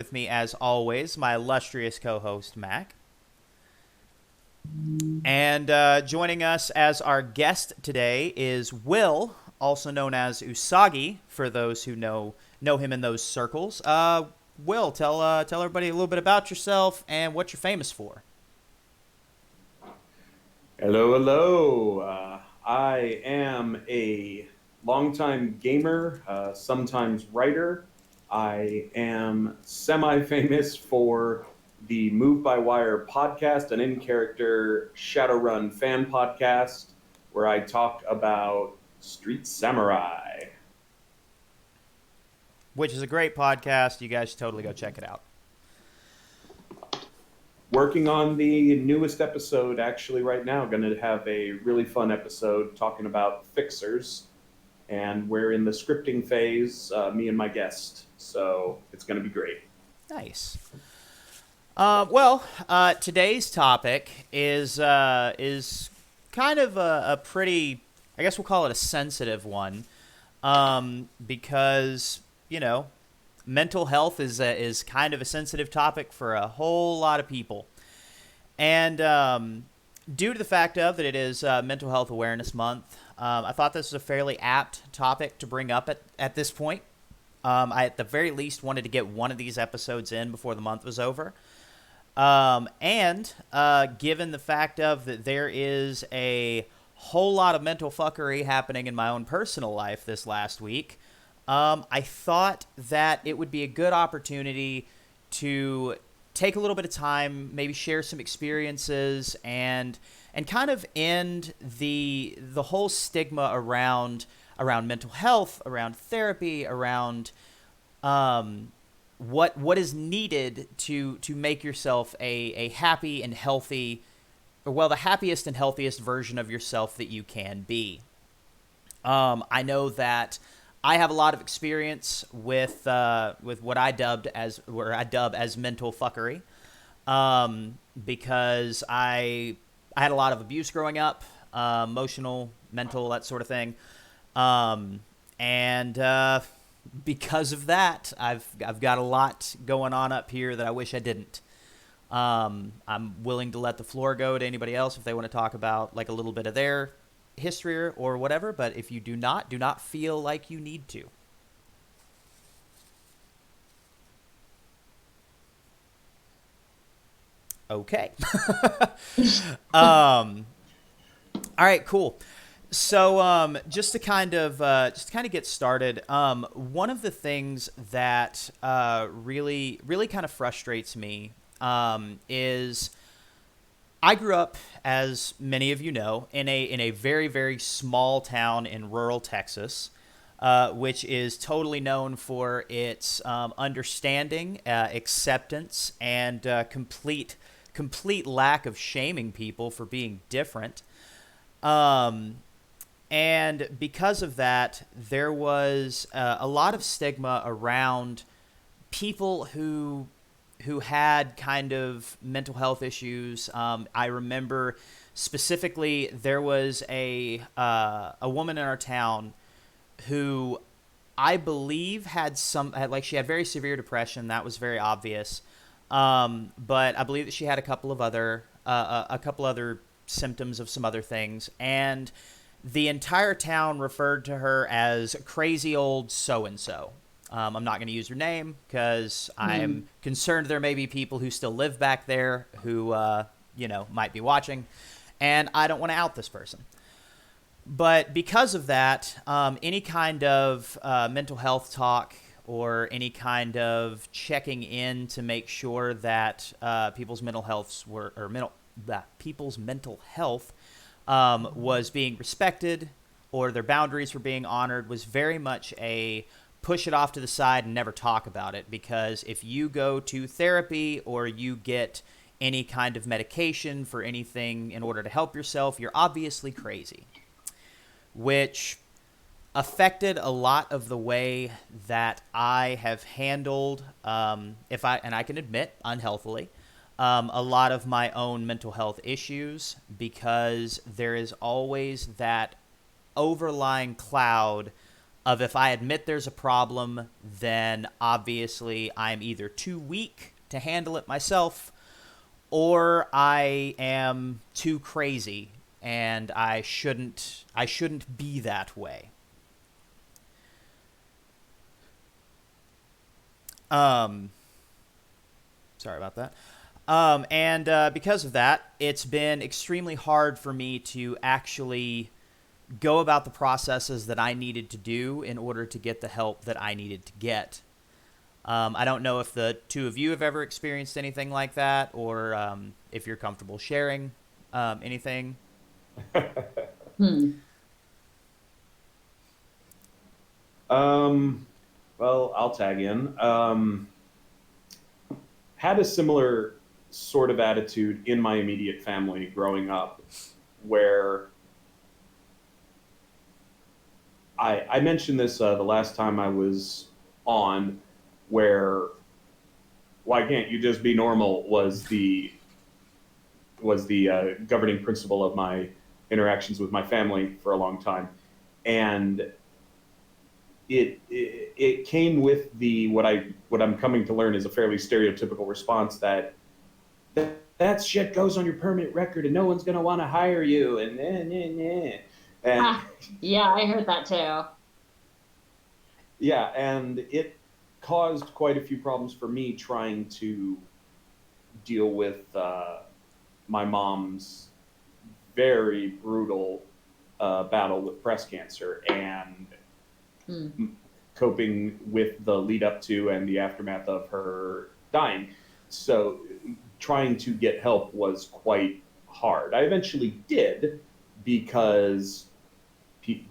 With me, as always, my illustrious co-host Mac, and joining us as our guest today is Will, also known as Usagi, for those who know him in those circles. Will, tell everybody a little bit about yourself and what you're famous for. Hello, hello. I am a longtime gamer, sometimes writer. I am semi famous for the Move by Wire podcast, an in character Shadowrun fan podcast where I talk about Street Samurai. Which is a great podcast. You guys should totally go check it out. Working on the newest episode actually right now. Going to have a really fun episode talking about fixers, and we're in the scripting phase, me and my guest. So it's going to be great. Nice. Today's topic is kind of a pretty, I guess we'll call it a sensitive one, because mental health is kind of a sensitive topic for a whole lot of people, and due to the fact of that it is Mental Health Awareness Month, I thought this was a fairly apt topic to bring up at this point. I at the very least wanted to get one of these episodes in before the month was over. Given the fact of that there is a whole lot of mental fuckery happening in my own personal life this last week, I thought that it would be a good opportunity to take a little bit of time, maybe share some experiences, and kind of end the whole stigma around mental health, around therapy, around what is needed to make yourself a happy and healthy, or well, the happiest and healthiest version of yourself that you can be. I know that I have a lot of experience with what I dub as mental fuckery, because I had a lot of abuse growing up, emotional, mental, that sort of thing, and because of that, I've got a lot going on up here that I wish I didn't. I'm willing to let the floor go to anybody else if they want to talk about like a little bit of their history or whatever. But if you do not feel like you need to. Okay. um. All right. Cool. So, just to kind of get started, one of the things that really kind of frustrates me, is I grew up, as many of you know, in a very very small town in rural Texas, which is totally known for its understanding, acceptance, and complete lack of shaming people for being different. Um, and because of that, there was a lot of stigma around people who had kind of mental health issues. I remember specifically there was a woman in our town who I believe she had very severe depression. That was very obvious. But I believe that she had a couple other symptoms of some other things, and the entire town referred to her as crazy old so and so. I'm not going to use her name because I'm concerned there may be people who still live back there who might be watching, and I don't want to out this person. But because of that, any kind of mental health talk or any kind of checking in to make sure that people's mental healths were or mental that people's mental health was being respected or their boundaries were being honored was very much a push it off to the side and never talk about it, because if you go to therapy or you get any kind of medication for anything in order to help yourself, you're obviously crazy, which affected a lot of the way that I have handled, and I can admit unhealthily, a lot of my own mental health issues, because there is always that overlying cloud of if I admit there's a problem, then obviously I'm either too weak to handle it myself, or I am too crazy and I shouldn't be that way. Um, Sorry about that. And because of that, it's been extremely hard for me to actually go about the processes that I needed to do in order to get the help that I needed to get. I don't know if the two of you have ever experienced anything like that, or if you're comfortable sharing anything. Hmm. um, well, I'll tag in. Had a similar sort of attitude in my immediate family growing up, where I mentioned this the last time I was on, where why can't you just be normal was the governing principle of my interactions with my family for a long time, and it came with the what I'm coming to learn is a fairly stereotypical response that that shit goes on your permanent record and no one's gonna want to hire you and and Ah, yeah, I heard that too. yeah, and it caused quite a few problems for me trying to deal with my mom's very brutal battle with breast cancer and Hmm. coping with the lead up to and the aftermath of her dying. So trying to get help was quite hard. I eventually did because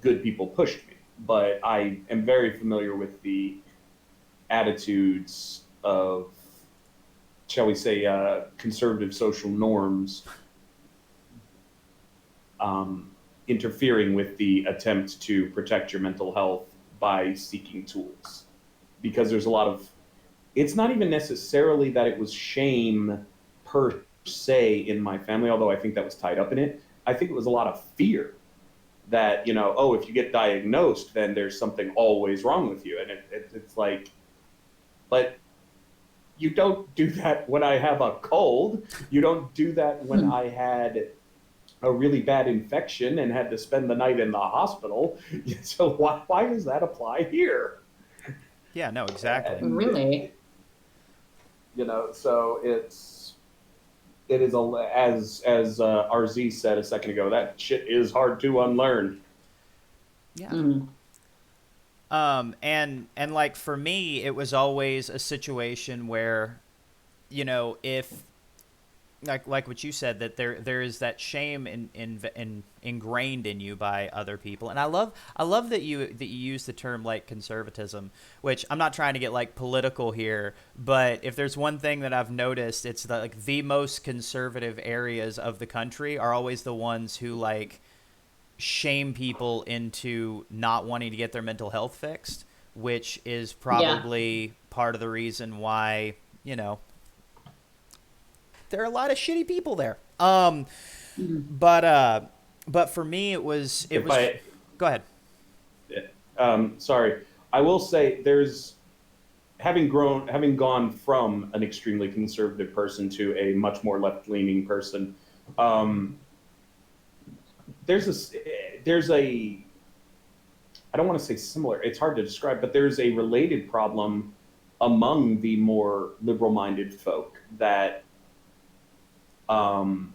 good people pushed me, but I am very familiar with the attitudes of, shall we say, conservative social norms um, interfering with the attempt to protect your mental health by seeking tools. Because there's a lot of, it's not even necessarily that it was shame per se in my family, although I think that was tied up in it. I think it was a lot of fear that, oh, if you get diagnosed, then there's something always wrong with you. And it's like, but you don't do that when I have a cold. You don't do that when Hmm. I had a really bad infection and had to spend the night in the hospital. So why does that apply here? Yeah, no, exactly. And Really? so it is as RZ said a second ago. That shit is hard to unlearn. Yeah. Hmm. And like for me, it was always a situation where, if like what you said, that there is that shame ingrained in you by other people. And I love that you use the term like conservatism, which I'm not trying to get like political here, but if there's one thing that I've noticed, it's that like the most conservative areas of the country are always the ones who like shame people into not wanting to get their mental health fixed, which is Yeah. probably part of the reason why, there are a lot of shitty people there. Hmm. But for me, it If was. I, Go ahead. sorry, I will say there's having gone from an extremely conservative person to a much more left leaning person. Um, there's a I don't want to say similar. It's hard to describe, but there's a related problem among the more liberal minded folk that um,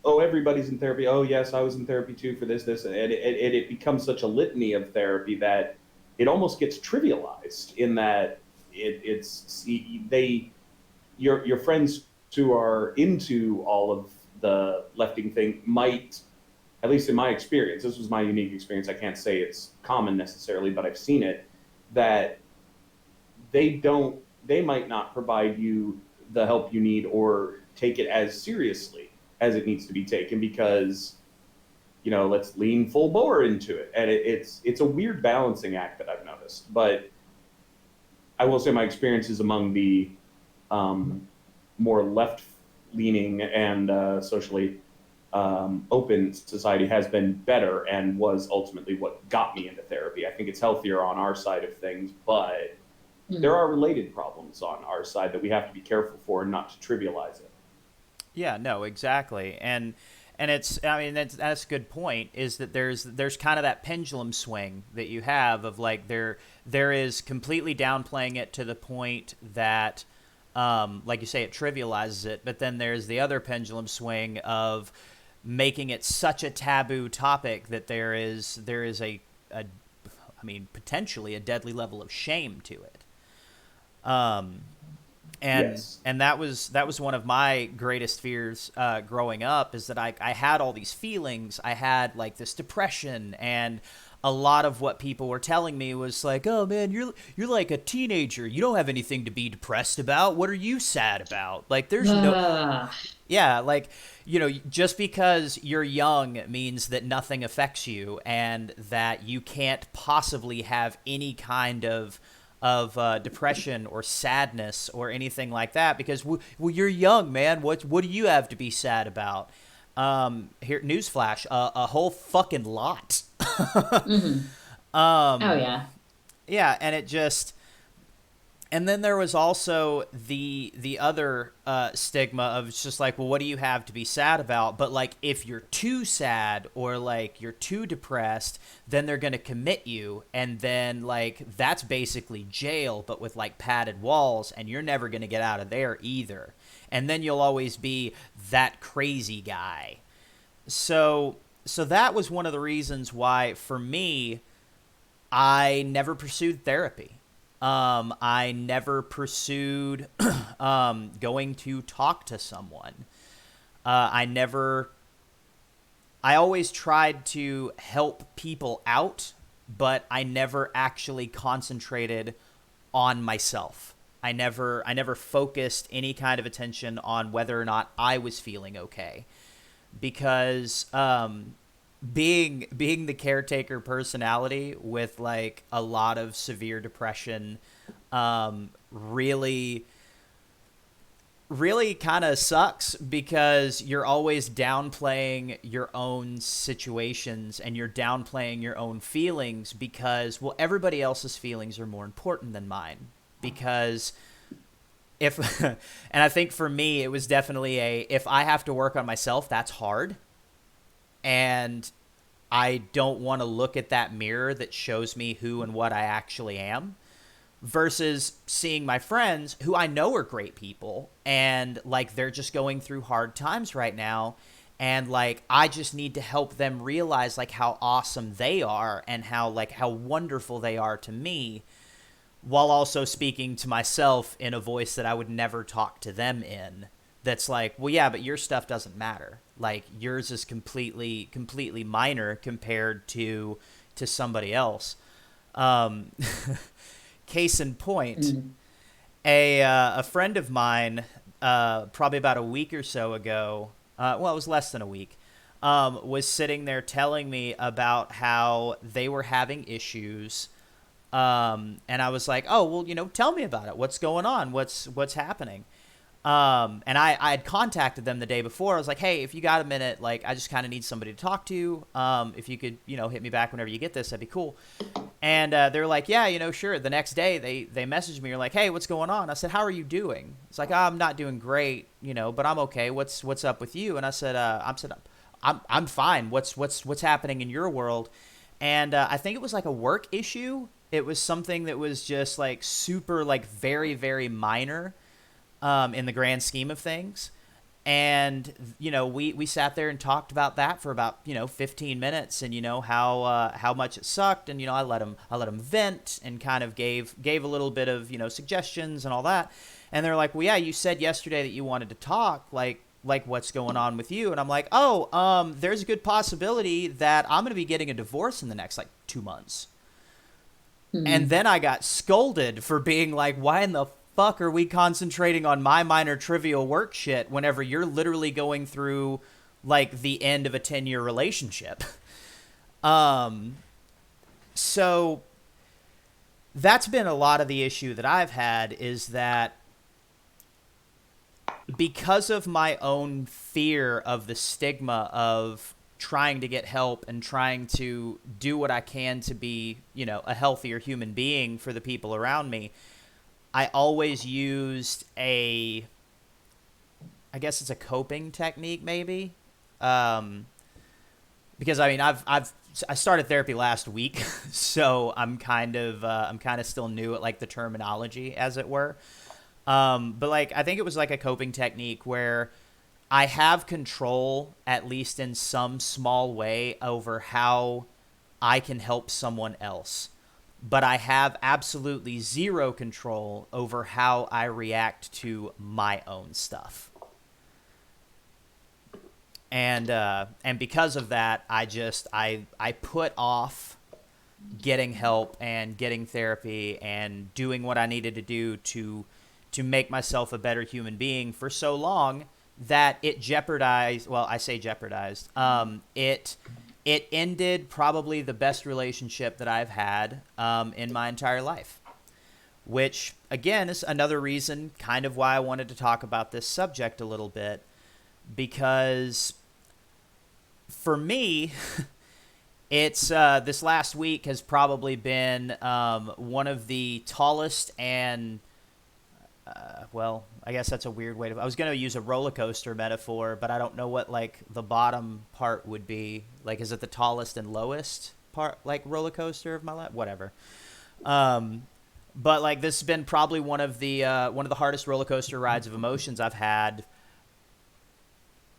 oh, everybody's in therapy. Oh, yes, I was in therapy too for this, and it becomes such a litany of therapy that it almost gets trivialized. In that it's they your friends who are into all of the lefting thing might, at least in my experience, this was my unique experience. I can't say it's common necessarily, but I've seen it that they might not provide you the help you need or take it as seriously as it needs to be taken because let's lean full bore into it, and it's a weird balancing act that I've noticed. But I will say my experiences among the more left leaning and socially open society has been better and was ultimately what got me into therapy. I think it's healthier on our side of things, but there are related problems on our side that we have to be careful for and not to trivialize it. Yeah, no, exactly. And it's, I mean, that's a good point, is that there's kind of that pendulum swing that you have of like there is completely downplaying it to the point that like you say, it trivializes it, but then there's the other pendulum swing of making it such a taboo topic that there is a I mean, potentially a deadly level of shame to it. Um, Yes. and that was one of my greatest fears growing up, is that I had all these feelings. I had like this depression, and a lot of what people were telling me was like, oh man, you're like a teenager, you don't have anything to be depressed about, what are you sad about? Like there's no, Ugh. yeah, like, just because you're young means that nothing affects you, and that you can't possibly have any kind of depression or sadness or anything like that, because well, you're young, man. What do you have to be sad about? Here, newsflash: a whole fucking lot. Hmm. Oh um, yeah. yeah, and it just, and then there was also the other stigma of it's just like, well, what do you have to be sad about? But like, if you're too sad or like you're too depressed, then they're gonna commit you, and then like that's basically jail, but with like padded walls, and you're never gonna get out of there either. And then you'll always be that crazy guy. So that was one of the reasons why, for me, I never pursued therapy. I never pursued going to talk to someone. I never. I always tried to help people out, but I never actually concentrated on myself. I never focused any kind of attention on whether or not I was feeling okay, because being the caretaker personality with like a lot of severe depression, really really kind of sucks, because you're always downplaying your own situations and you're downplaying your own feelings, because well, everybody else's feelings are more important than mine. Because if and I think for me it was definitely a, if I have to work on myself, that's hard, and I don't want to look at that mirror that shows me who and what I actually am, versus seeing my friends who I know are great people, and like they're just going through hard times right now, and like I just need to help them realize like how awesome they are and how wonderful they are to me, while also speaking to myself in a voice that I would never talk to them in. That's like, well, yeah, but your stuff doesn't matter. Like yours is completely minor compared to somebody else. Um, Case in point, Mm. a friend of mine, probably about a week or so ago, well, it was less than a week, was sitting there telling me about how they were having issues. And I was like, oh, well, tell me about it. What's going on? What's happening? And I had contacted them the day before. I was like, hey, if you got a minute, like, I just kind of need somebody to talk to. If you could, hit me back whenever you get this, that'd be cool. And they're like, yeah, sure. The next day, they messaged me. You're like, hey, what's going on? I said, how are you doing? It's like, oh, I'm not doing great, but I'm okay. What's up with you? And I said, I'm fine. What's happening in your world? And I think it was like a work issue. It was something that was just like super, like very, very minor, in the grand scheme of things. And we sat there and talked about that for about 15 minutes, and how much it sucked, and I let him vent, and kind of gave a little bit of suggestions and all that. And they're like, well, yeah, you said yesterday that you wanted to talk, like what's going on with you? And I'm like, oh, there's a good possibility that I'm going to be getting a divorce in the next like 2 months. And Mm. then I got scolded for being like, why in the fuck are we concentrating on my minor trivial work shit whenever you're literally going through like the end of a 10-year relationship? Um, so that's been a lot of the issue that I've had, is that because of my own fear of the stigma of trying to get help and trying to do what I can to be, a healthier human being for the people around me, I always used I guess it's a coping technique maybe. Because I mean, I started therapy last week, so I'm kind of still new at like the terminology, as it were. But like, I think it was like a coping technique where I have control, at least in some small way, over how I can help someone else. But I have absolutely zero control over how I react to my own stuff. And because of that, I put off getting help and getting therapy and doing what I needed to do to make myself a better human being for so long that it jeopardized. Well, I say jeopardized. It ended probably the best relationship that I've had in my entire life, which again is another reason kind of why I wanted to talk about this subject a little bit, because for me, it's this last week has probably been one of the tallest and well, I guess that's a weird way to. I was going to use a roller coaster metaphor, but I don't know what like the bottom part would be. Like, is it the tallest and lowest part, like roller coaster of my life? Whatever. But like this has been probably one of the hardest roller coaster rides of emotions I've had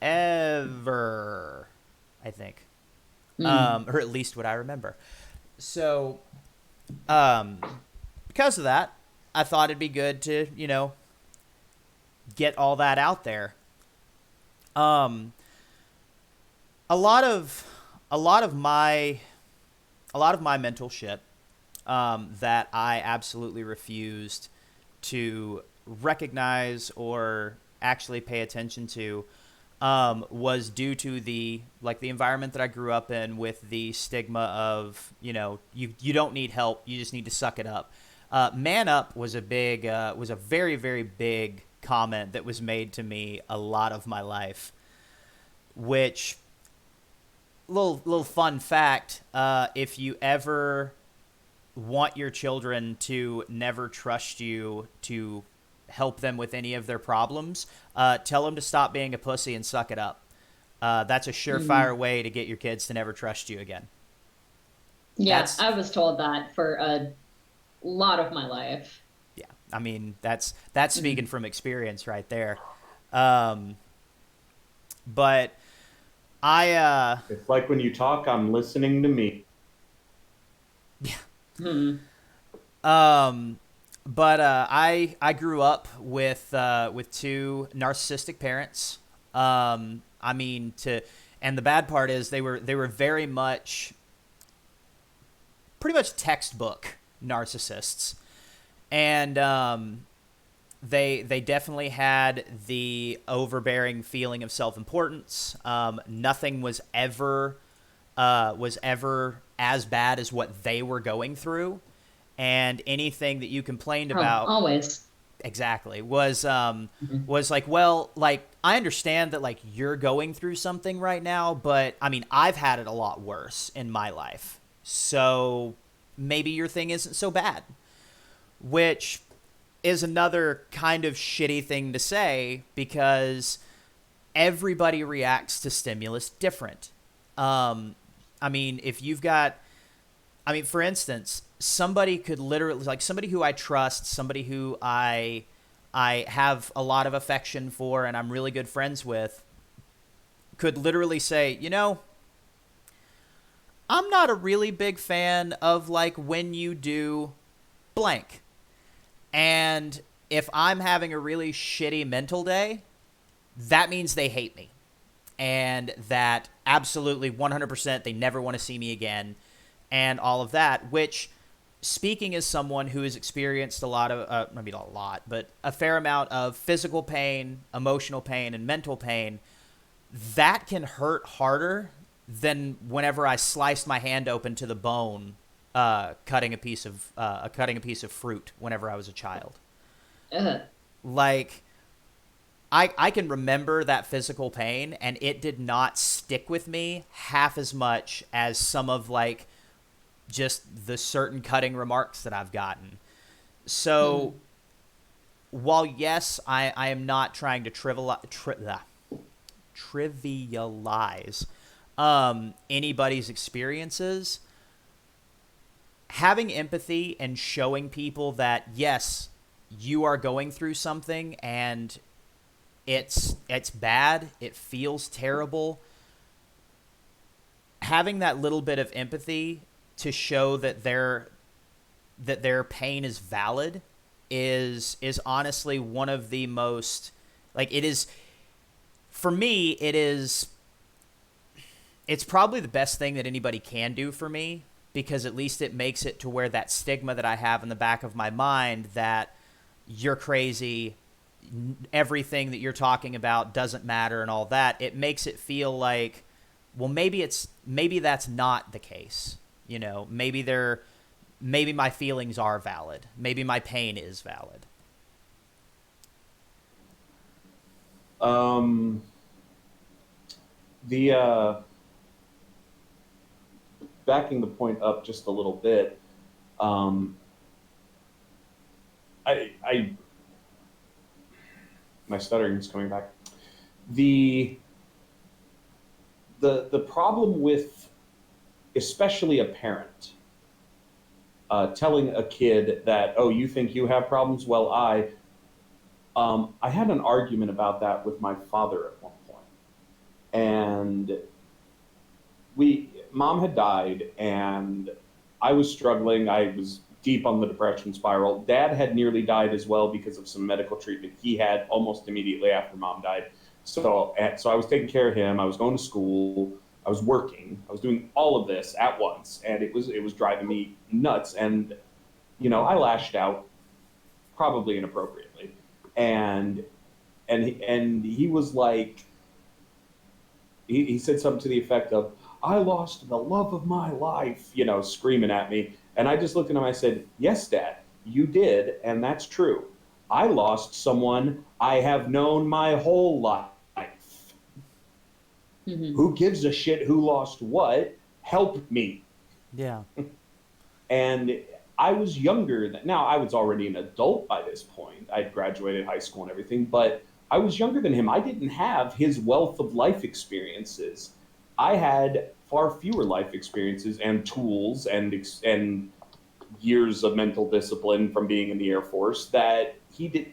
ever, I think, or at least what I remember. So, because of that, I thought it'd be good to, get all that out there. A lot of my mental shit that I absolutely refused to recognize or actually pay attention to was due to the environment that I grew up in, with the stigma of, you don't need help, you just need to suck it up. Man up was a very, very big comment that was made to me a lot of my life, which, little fun fact, if you ever want your children to never trust you to help them with any of their problems, tell them to stop being a pussy and suck it up. That's a surefire way to get your kids to never trust you again. Yeah, I was told that for a lot of my life. Yeah, I mean, that's speaking from experience right there. But it's like when you talk, I'm listening to me. Yeah. But I grew up with two narcissistic parents. I mean, and the bad part is they were very much, pretty much textbook narcissists, and they definitely had the overbearing feeling of self-importance. Nothing was ever as bad as what they were going through, and anything that you complained about always exactly was like, well, like, I understand that like you're going through something right now, but I mean, I've had it a lot worse in my life, so maybe your thing isn't so bad, which is another kind of shitty thing to say, because everybody reacts to stimulus different. I mean, for instance, somebody could literally, like somebody who I trust, somebody who I have a lot of affection for and I'm really good friends with, could literally say, I'm not a really big fan of like when you do blank. And if I'm having a really shitty mental day, that means they hate me. And that absolutely 100% they never want to see me again, and all of that, which, speaking as someone who has experienced a lot of, maybe not a lot, but a fair amount of physical pain, emotional pain, and mental pain, that can hurt harder than whenever I sliced my hand open to the bone, cutting a piece of fruit whenever I was a child. Like, I can remember that physical pain, and it did not stick with me half as much as some of like just the certain cutting remarks that I've gotten. So while yes, I am not trying to trivialize anybody's experiences, having empathy and showing people that yes, you are going through something and it's bad, it feels terrible. Having that little bit of empathy to show that their pain is valid is honestly one of the most, like, it is, for me, it's probably the best thing that anybody can do for me, because at least it makes it to where that stigma that I have in the back of my mind that you're crazy, everything that you're talking about doesn't matter and all that, it makes it feel like, well, maybe that's not the case. You know, maybe my feelings are valid. Maybe my pain is valid. The backing the point up just a little bit, I my stuttering is coming back. The problem with, especially a parent, telling a kid that, oh, you think you have problems? Well, I had an argument about that with my father at one point, and mom had died, and I was struggling. I was deep on the depression spiral. Dad had nearly died as well because of some medical treatment he had almost immediately after mom died. So I was taking care of him. I was going to school. I was working. I was doing all of this at once, and it was driving me nuts. And I lashed out, probably inappropriately, and he was like, he said something to the effect of, I lost the love of my life, screaming at me. And I just looked at him, I said, yes, Dad, you did, and that's true. I lost someone I have known my whole life. Who gives a shit who lost what? Help me. Yeah. And I was younger now I was already an adult by this point. I'd graduated high school and everything, but I was younger than him. I didn't have his wealth of life experiences. I had far fewer life experiences and tools and years of mental discipline from being in the Air Force that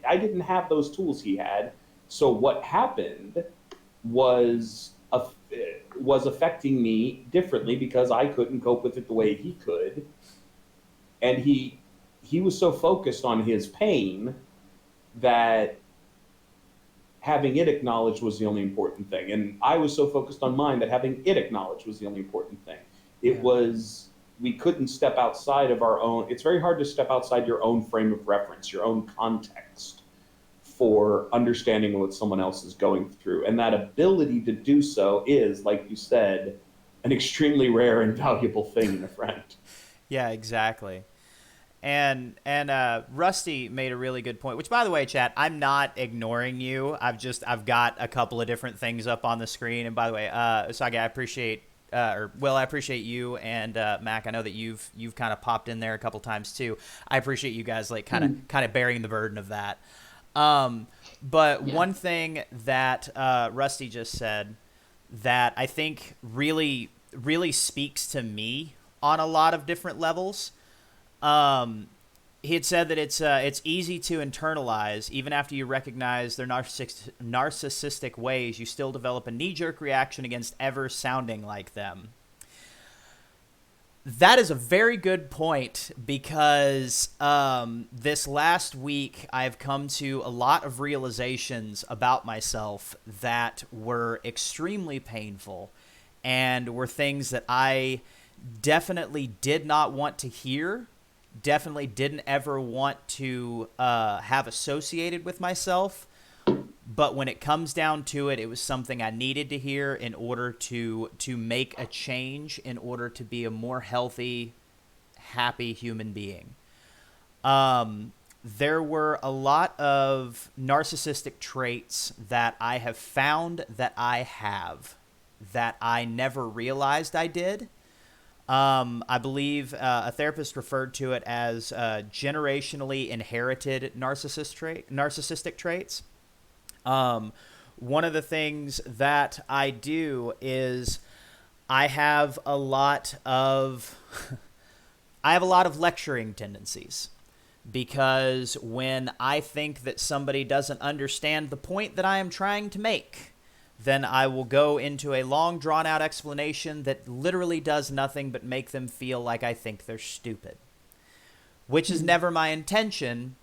I didn't have those tools he had. So what happened was affecting me differently because I couldn't cope with it the way he could. And he was so focused on his pain that having it acknowledged was the only important thing. And I was so focused on mine that having it acknowledged was the only important thing. We couldn't step outside of our own. It's very hard to step outside your own frame of reference, your own context, for understanding what someone else is going through. And that ability to do so is, like you said, an extremely rare and valuable thing in a friend. Yeah, exactly. And Rusty made a really good point, which, by the way, chat, I'm not ignoring you. I've got a couple of different things up on the screen. And by the way, Sage, I appreciate I appreciate you, and Mac, I know that you've kind of popped in there a couple times too. I appreciate you guys like kind of bearing the burden of that. But one thing that Rusty just said that I think really speaks to me on a lot of different levels. He had said that it's easy to internalize. Even after you recognize their narcissistic ways, you still develop a knee-jerk reaction against ever sounding like them. That is a very good point, because this last week I've come to a lot of realizations about myself that were extremely painful and were things that I definitely did not want to hear, definitely didn't ever want to have associated with myself. But when it comes down to it, it was something I needed to hear in order to make a change, in order to be a more healthy, happy human being. there were a lot of narcissistic traits that I have found that I have that I never realized I did. I believe a therapist referred to it as generationally inherited narcissistic traits. One of the things that I do is I have a lot of I have a lot of lecturing tendencies, because when I think that somebody doesn't understand the point that I am trying to make, then I will go into a long, drawn-out explanation that literally does nothing but make them feel like I think they're stupid, which is never my intention,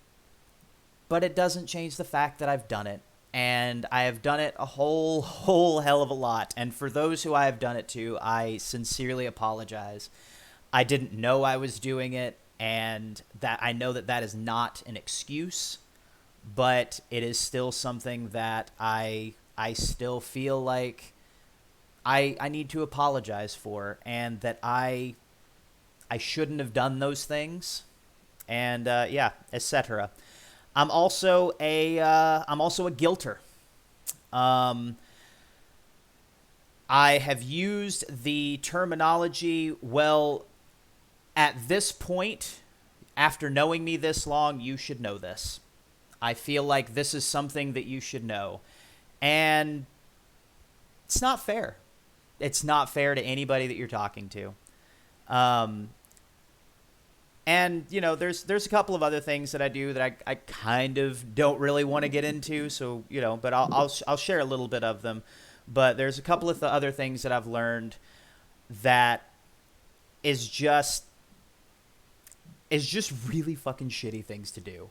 but it doesn't change the fact that I've done it. And I have done it a whole hell of a lot. And for those who I have done it to, I sincerely apologize. I didn't know I was doing it, and that I know that that is not an excuse, but it is still something that I still feel like I need to apologize for, and that I shouldn't have done those things, and etc. I'm also a guilter. I have used the terminology, well, at this point, after knowing me this long, you should know this. I feel like this is something that you should know. And it's not fair. It's not fair to anybody that you're talking to. And, you know, there's a couple of other things that I do that I kind of don't really want to get into. So, you know, but I'll share a little bit of them. But there's a couple of the other things that I've learned that is just really fucking shitty things to do.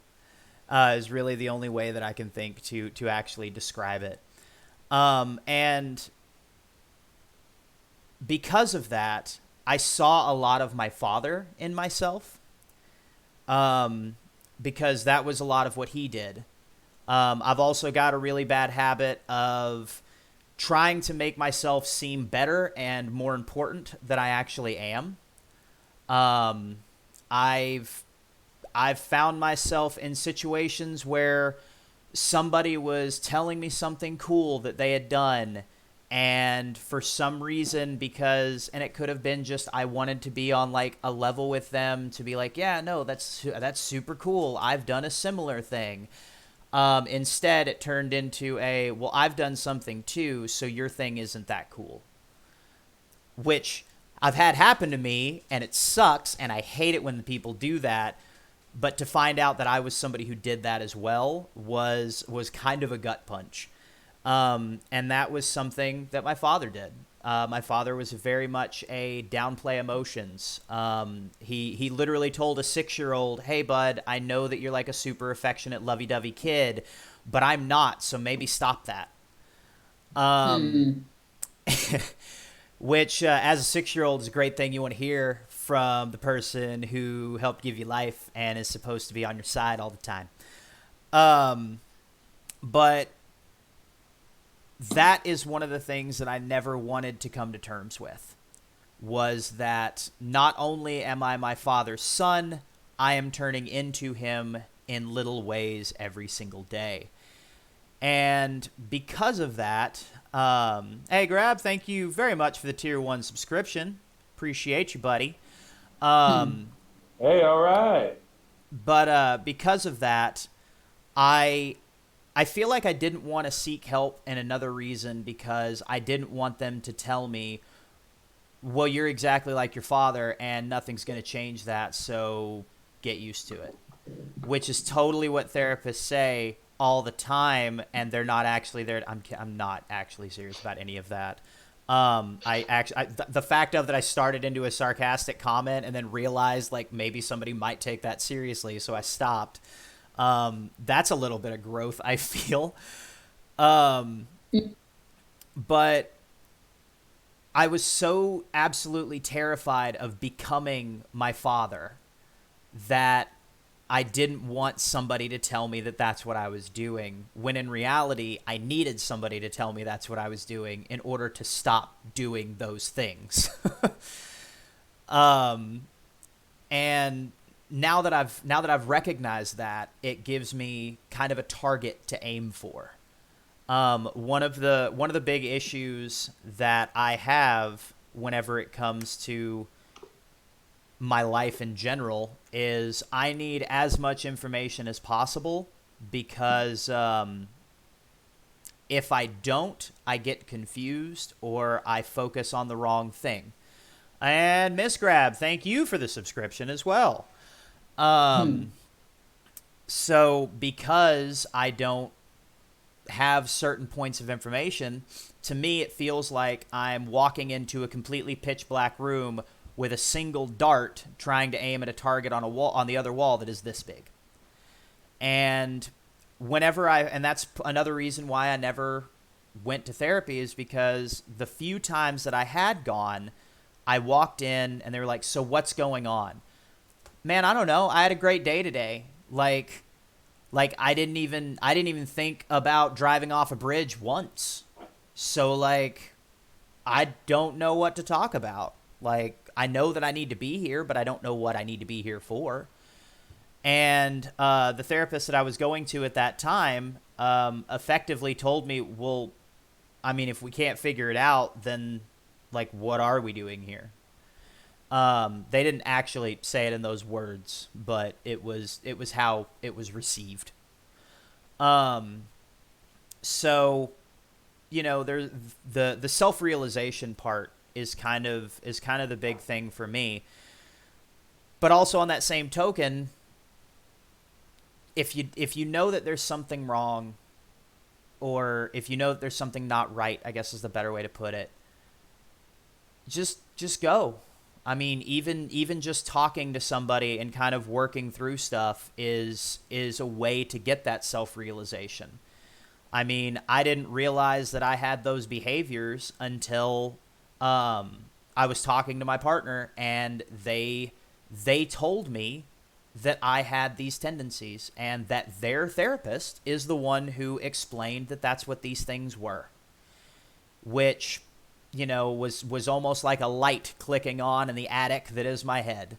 Is really the only way that I can think to actually describe it. And because of that, I saw a lot of my father in myself. Because that was a lot of what he did. I've also got a really bad habit of trying to make myself seem better and more important than I actually am. I've found myself in situations where somebody was telling me something cool that they had done, and for some reason, and it could have been just I wanted to be on like a level with them to be like, yeah, no, that's super cool. I've done a similar thing. Instead, it turned into well, I've done something too, so your thing isn't that cool. Which I've had happen to me, and it sucks, and I hate it when people do that. But to find out that I was somebody who did that as well was kind of a gut punch. And that was something that my father did. My father was very much a downplay emotions. He literally told a 6-year-old, hey, bud, I know that you're like a super affectionate, lovey-dovey kid, but I'm not, so maybe stop that. Which, as a 6-year-old, is a great thing you want to hear from the person who helped give you life and is supposed to be on your side all the time. But that is one of the things that I never wanted to come to terms with, was that not only am I my father's son, I am turning into him in little ways every single day. And because of that, hey, Grab, thank you very much for the Tier 1 subscription. Appreciate you, buddy. Hey, all right. But because of that, I feel like I didn't want to seek help, and another reason because I didn't want them to tell me, well, you're exactly like your father and nothing's going to change that, so get used to it. Which is totally what therapists say all the time, and they're not actually there. I'm not actually serious about any of that. The fact of that I started into a sarcastic comment and then realized like maybe somebody might take that seriously, so I stopped. That's a little bit of growth, I feel. But I was so absolutely terrified of becoming my father that I didn't want somebody to tell me that that's what I was doing, when in reality, I needed somebody to tell me that's what I was doing in order to stop doing those things. And now that I've recognized that, it gives me kind of a target to aim for. One of the big issues that I have whenever it comes to my life in general is I need as much information as possible, because if I don't, I get confused or I focus on the wrong thing. And Miss Grab, thank you for the subscription as well. So because I don't have certain points of information, to me it feels like I'm walking into a completely pitch black room with a single dart trying to aim at a target on a wall, on the other wall, that is this big. And and that's another reason why I never went to therapy, is because the few times that I had gone, I walked in and they were like, "So what's going on?" Man, I don't know. I had a great day today. Like I didn't even think about driving off a bridge once. So like, I don't know what to talk about. Like, I know that I need to be here, but I don't know what I need to be here for. And the therapist that I was going to at that time effectively told me, well, I mean, if we can't figure it out, then like, what are we doing here? They didn't actually say it in those words, but it was how it was received. So, you know, there's the self-realization part is kind of the big thing for me. But also on that same token, if you know that there's something wrong, or if you know that there's something not right, I guess is the better way to put it, just go. I mean, even just talking to somebody and kind of working through stuff is a way to get that self-realization. I mean, I didn't realize that I had those behaviors until I was talking to my partner, and they told me that I had these tendencies, and that their therapist is the one who explained that that's what these things were, which, you know, was almost like a light clicking on in the attic that is my head.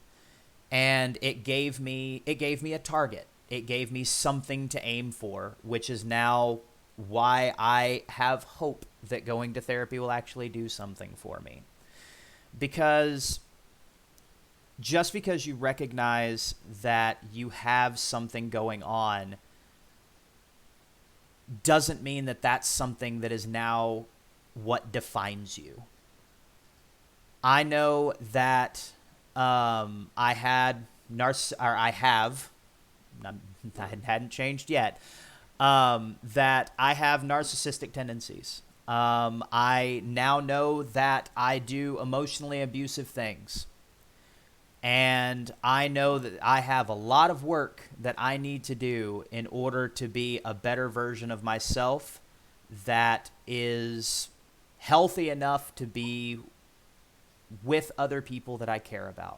And it gave me a target. It gave me something to aim for, which is now why I have hope that going to therapy will actually do something for me. Because just because you recognize that you have something going on doesn't mean that that's something that is now what defines you. I know that I have, I hadn't changed yet, that I have narcissistic tendencies. I now know that I do emotionally abusive things. And I know that I have a lot of work that I need to do in order to be a better version of myself that is healthy enough to be with other people that I care about.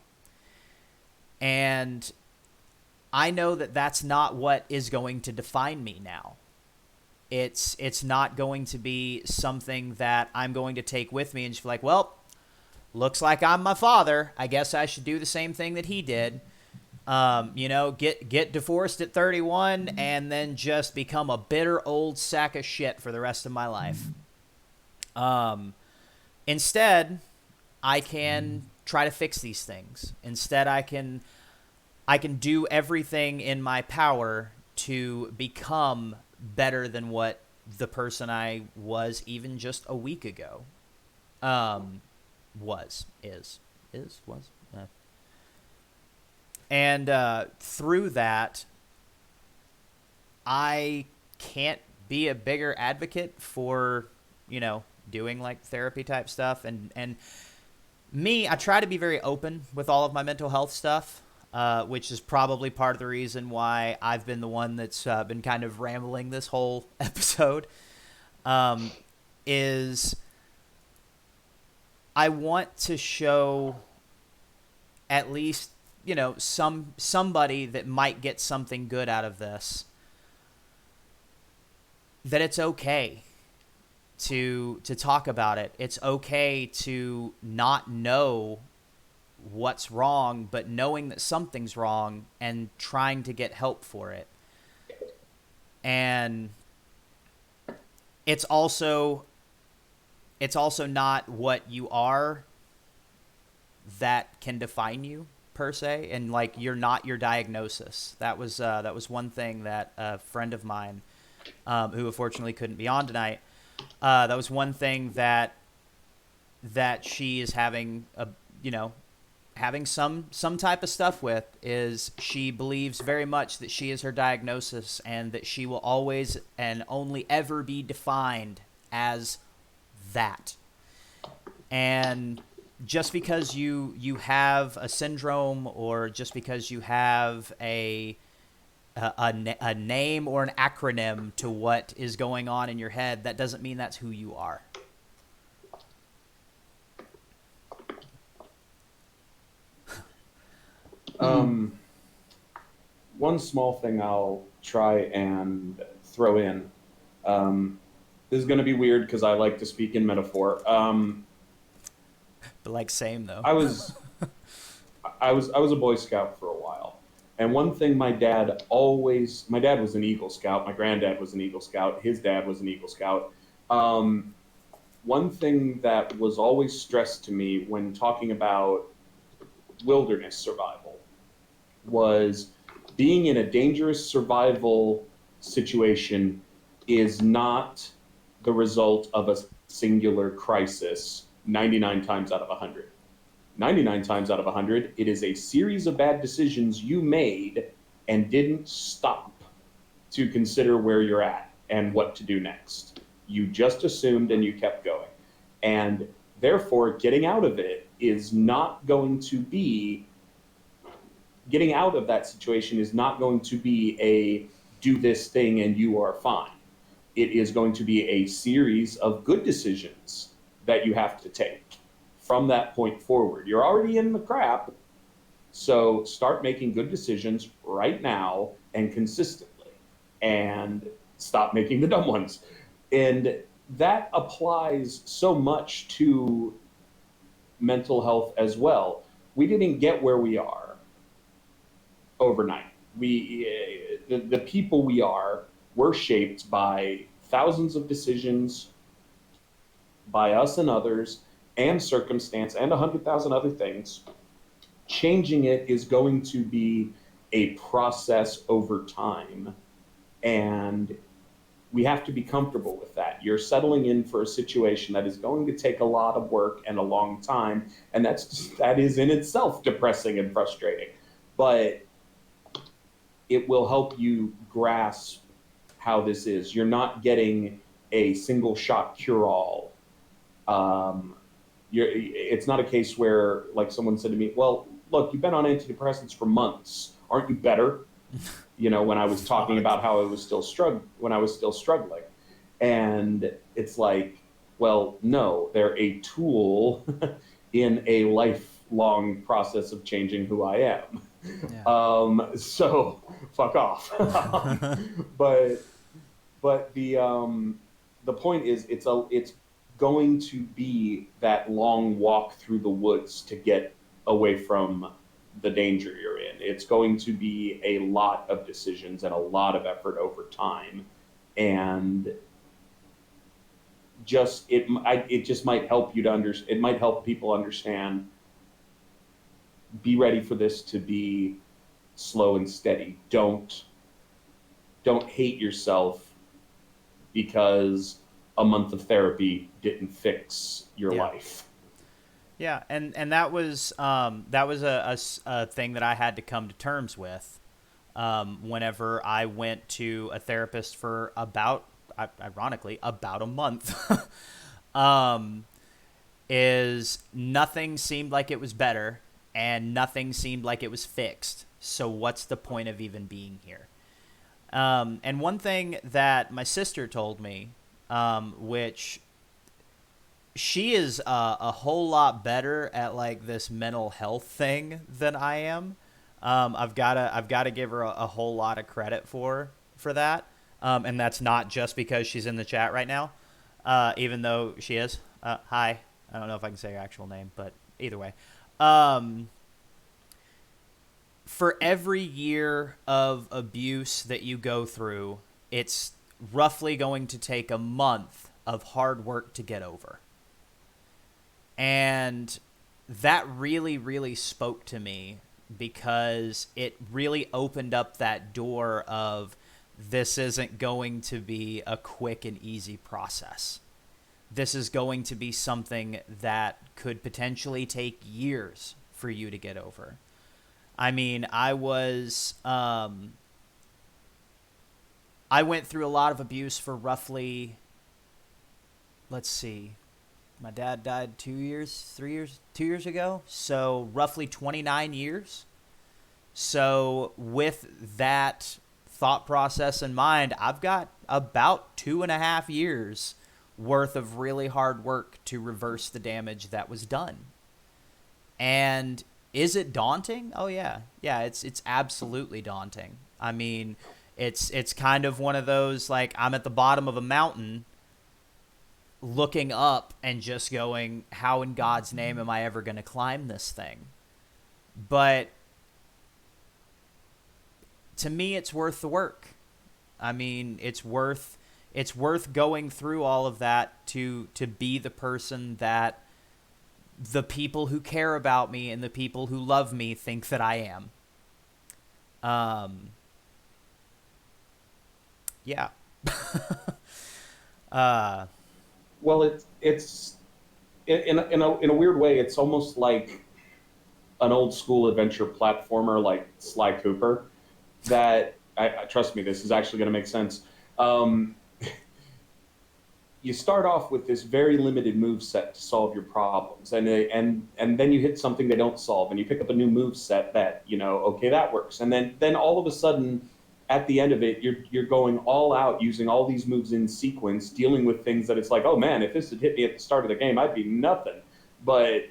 And I know that that's not what is going to define me now. It's not going to be something that I'm going to take with me and just be like, well, looks like I'm my father. I guess I should do the same thing that he did. You know, get divorced at 31 and then just become a bitter old sack of shit for the rest of my life. Instead, I can try to fix these things. Instead, I can do everything in my power to become better than what the person I was even just a week ago was. And through that, I can't be a bigger advocate for, you know, doing like therapy type stuff. And me, I try to be very open with all of my mental health stuff, which is probably part of the reason why I've been the one that's been kind of rambling this whole episode, is I want to show at least, you know, somebody that might get something good out of this, that it's okay to talk about it. It's okay to not know what's wrong, but knowing that something's wrong and trying to get help for it. And it's also not what you are that can define you per se, and like you're not your diagnosis. That was one thing that a friend of mine, who unfortunately couldn't be on tonight, that was one thing that she is having having some type of stuff with, is she believes very much that she is her diagnosis, and that she will always and only ever be defined as that. And just because you have a syndrome, or just because you have a name or an acronym to what is going on in your head, that doesn't mean that's who you are. One small thing I'll try and throw in. This is going to be weird because I like to speak in metaphor. But like, same though. I was a Boy Scout for a while, and one thing my dad was an Eagle Scout. My granddad was an Eagle Scout. His dad was an Eagle Scout. One thing that was always stressed to me when talking about wilderness survival was being in a dangerous survival situation is not the result of a singular crisis 99 times out of 100. 99 times out of 100, it is a series of bad decisions you made and didn't stop to consider where you're at and what to do next. You just assumed and you kept going. And therefore, getting out of it is not going to be, getting out of that situation is not going to be a do this thing and you are fine. It is going to be a series of good decisions that you have to take from that point forward. You're already in the crap, so start making good decisions right now and consistently, and stop making the dumb ones. And that applies so much to mental health as well. We didn't get where we are overnight. The people we are were shaped by thousands of decisions by us and others, and circumstance, and 100,000 other things. Changing it is going to be a process over time, and we have to be comfortable with that. You're settling in for a situation that is going to take a lot of work and a long time, and that is in itself depressing and frustrating. But it will help you grasp how this is. You're not getting a single shot cure-all. It's not a case where, like, someone said to me, well, look, you've been on antidepressants for months. Aren't you better? When I was talking about how I was still struggling. And it's like, well, no, they're a tool in a lifelong process of changing who I am. Yeah. So fuck off. But the point is, it's going to be that long walk through the woods to get away from the danger you're in. It's going to be a lot of decisions and a lot of effort over time, and it just might help you to it might help people understand. Be ready for this to be slow and steady. Don't hate yourself because a month of therapy didn't fix your life. Yeah, and that was a thing that I had to come to terms with whenever I went to a therapist for ironically, about a month. Is nothing seemed like it was better, and nothing seemed like it was fixed. So what's the point of even being here? And one thing that my sister told me, which she is a whole lot better at, like, this mental health thing than I am. I've gotta give her a whole lot of credit for that. And that's not just because she's in the chat right now, even though she is. Hi. I don't know if I can say her actual name, but either way. Um, for every year of abuse that you go through, it's roughly going to take a month of hard work to get over. And that really, really spoke to me because it really opened up that door of this isn't going to be a quick and easy process. This is going to be something that could potentially take years for you to get over. I mean, I went through a lot of abuse for roughly, let's see, my dad died 2 years ago. So roughly 29 years. So with that thought process in mind, I've got about 2.5 years worth of really hard work to reverse the damage that was done. And is it daunting? Oh yeah. Yeah, it's absolutely daunting. I mean, it's kind of one of those, like, I'm at the bottom of a mountain looking up and just going, how in God's name am I ever going to climb this thing? But to me, it's worth the work. I mean, it's worth going through all of that to be the person that the people who care about me and the people who love me think that I am. Yeah. Well, it's in a weird way, it's almost like an old school adventure platformer like Sly Cooper. That I trust me, this is actually going to make sense. Um, you start off with this very limited move set to solve your problems, and then you hit something they don't solve, and you pick up a new move set that, okay, that works, and then all of a sudden, at the end of it, you're going all out using all these moves in sequence, dealing with things that it's like, oh man, if this had hit me at the start of the game, I'd be nothing. But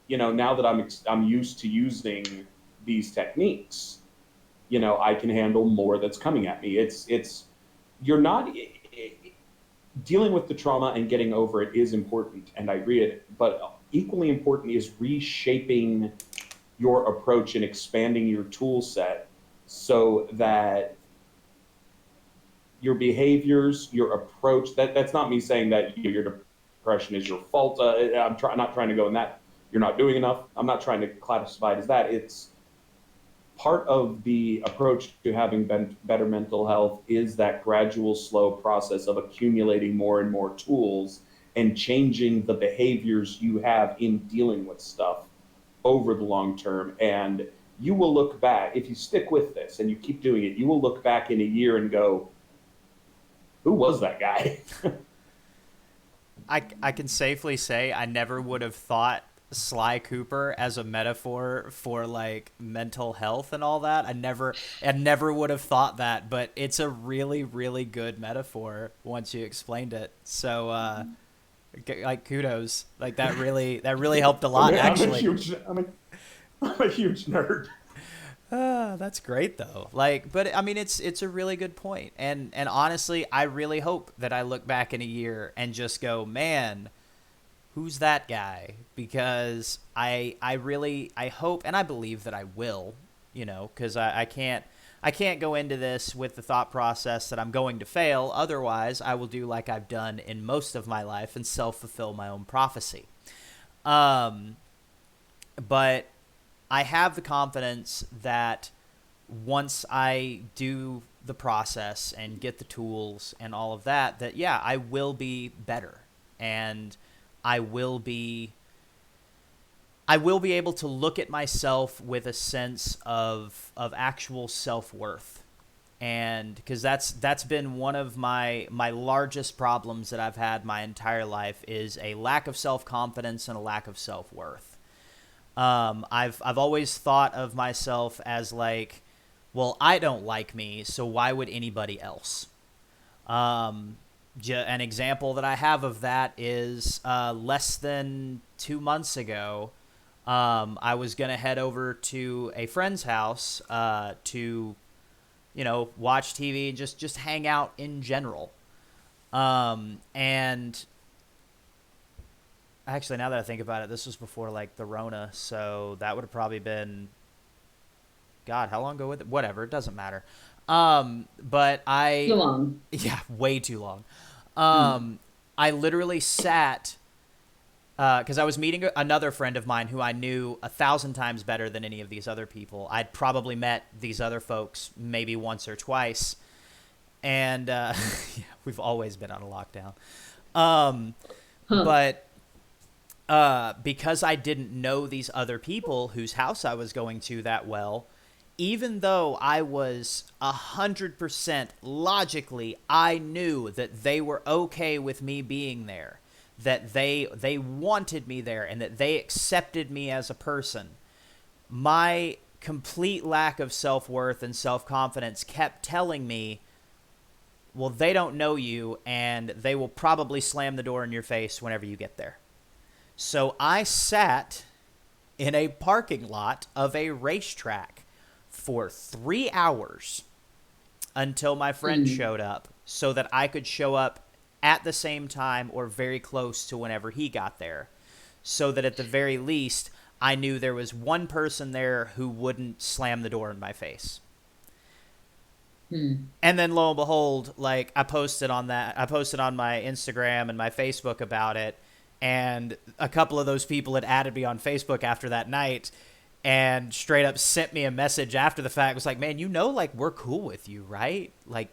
now that I'm used to using these techniques, I can handle more that's coming at me. It's you're not dealing with the trauma and getting over it is important, and I agree it. But equally important is reshaping your approach and expanding your tool set so that your behaviors, your approach. That's not me saying that your depression is your fault. Not trying to go in that. You're not doing enough. I'm not trying to classify it as that. It's part of the approach to having better mental health is that gradual, slow process of accumulating more and more tools and changing the behaviors you have in dealing with stuff over the long term. And you will look back, if you stick with this and you keep doing it, you will look back in a year and go, who was that guy? I can safely say I never would have thought Sly Cooper as a metaphor for like mental health and all that. I never would have thought that, but it's a really, really good metaphor once you explained it. So like kudos. Like that really helped a lot, actually. I'm a huge nerd. That's great though. Like, but I mean, it's a really good point. And honestly, I really hope that I look back in a year and just go, man, who's that guy? Because I hope, and I believe that I will, because I can't go into this with the thought process that I'm going to fail. Otherwise, I will do like I've done in most of my life and self-fulfill my own prophecy. But I have the confidence that once I do the process and get the tools and all of that, yeah, I will be better, and I will be able to look at myself with a sense of actual self-worth. And because that's been one of my largest problems that I've had my entire life is a lack of self-confidence and a lack of self-worth. I've always thought of myself as like, well, I don't like me, so why would anybody else? An example that I have of that is less than 2 months ago, I was going to head over to a friend's house to, watch TV and just hang out in general. And Actually, now that I think about it, this was before like the Rona, so that would have probably been, God, how long ago with it? Whatever, it doesn't matter. But Too long. yeah, way too long. Mm. I literally sat, because I was meeting another friend of mine who I knew 1,000 times better than any of these other people. I'd probably met these other folks maybe once or twice, and yeah, we've always been on a lockdown. Huh. But because I didn't know these other people whose house I was going to that well, even though I was 100% logically, I knew that they were okay with me being there, that they wanted me there, and that they accepted me as a person. My complete lack of self-worth and self-confidence kept telling me, well, they don't know you, and they will probably slam the door in your face whenever you get there. So I sat in a parking lot of a racetrack for 3 hours until my friend Mm. showed up so that I could show up at the same time or very close to whenever he got there. So that at the very least, I knew there was one person there who wouldn't slam the door in my face. Mm. And then lo and behold, like I posted on my Instagram and my Facebook about it, and a couple of those people had added me on Facebook after that night and straight up sent me a message after the fact. It was like, man, like we're cool with you, right? Like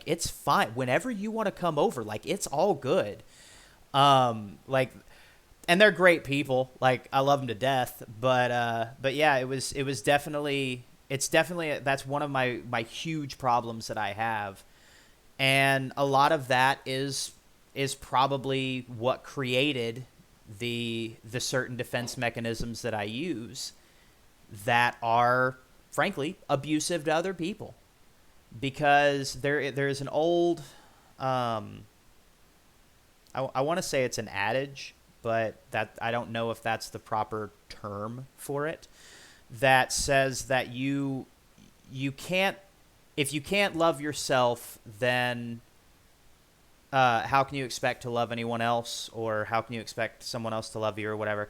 it's fine. Whenever you want to come over, like it's all good. Like, and they're great people. Like I love them to death. But yeah, it's definitely that's one of my huge problems that I have, and a lot of that is probably what created the certain defense mechanisms that I use that are frankly abusive to other people, because there's an old I want to say it's an adage, but that I don't know if that's the proper term for it, that says that you can't, if you can't love yourself, then how can you expect to love anyone else, or how can you expect someone else to love you, or whatever.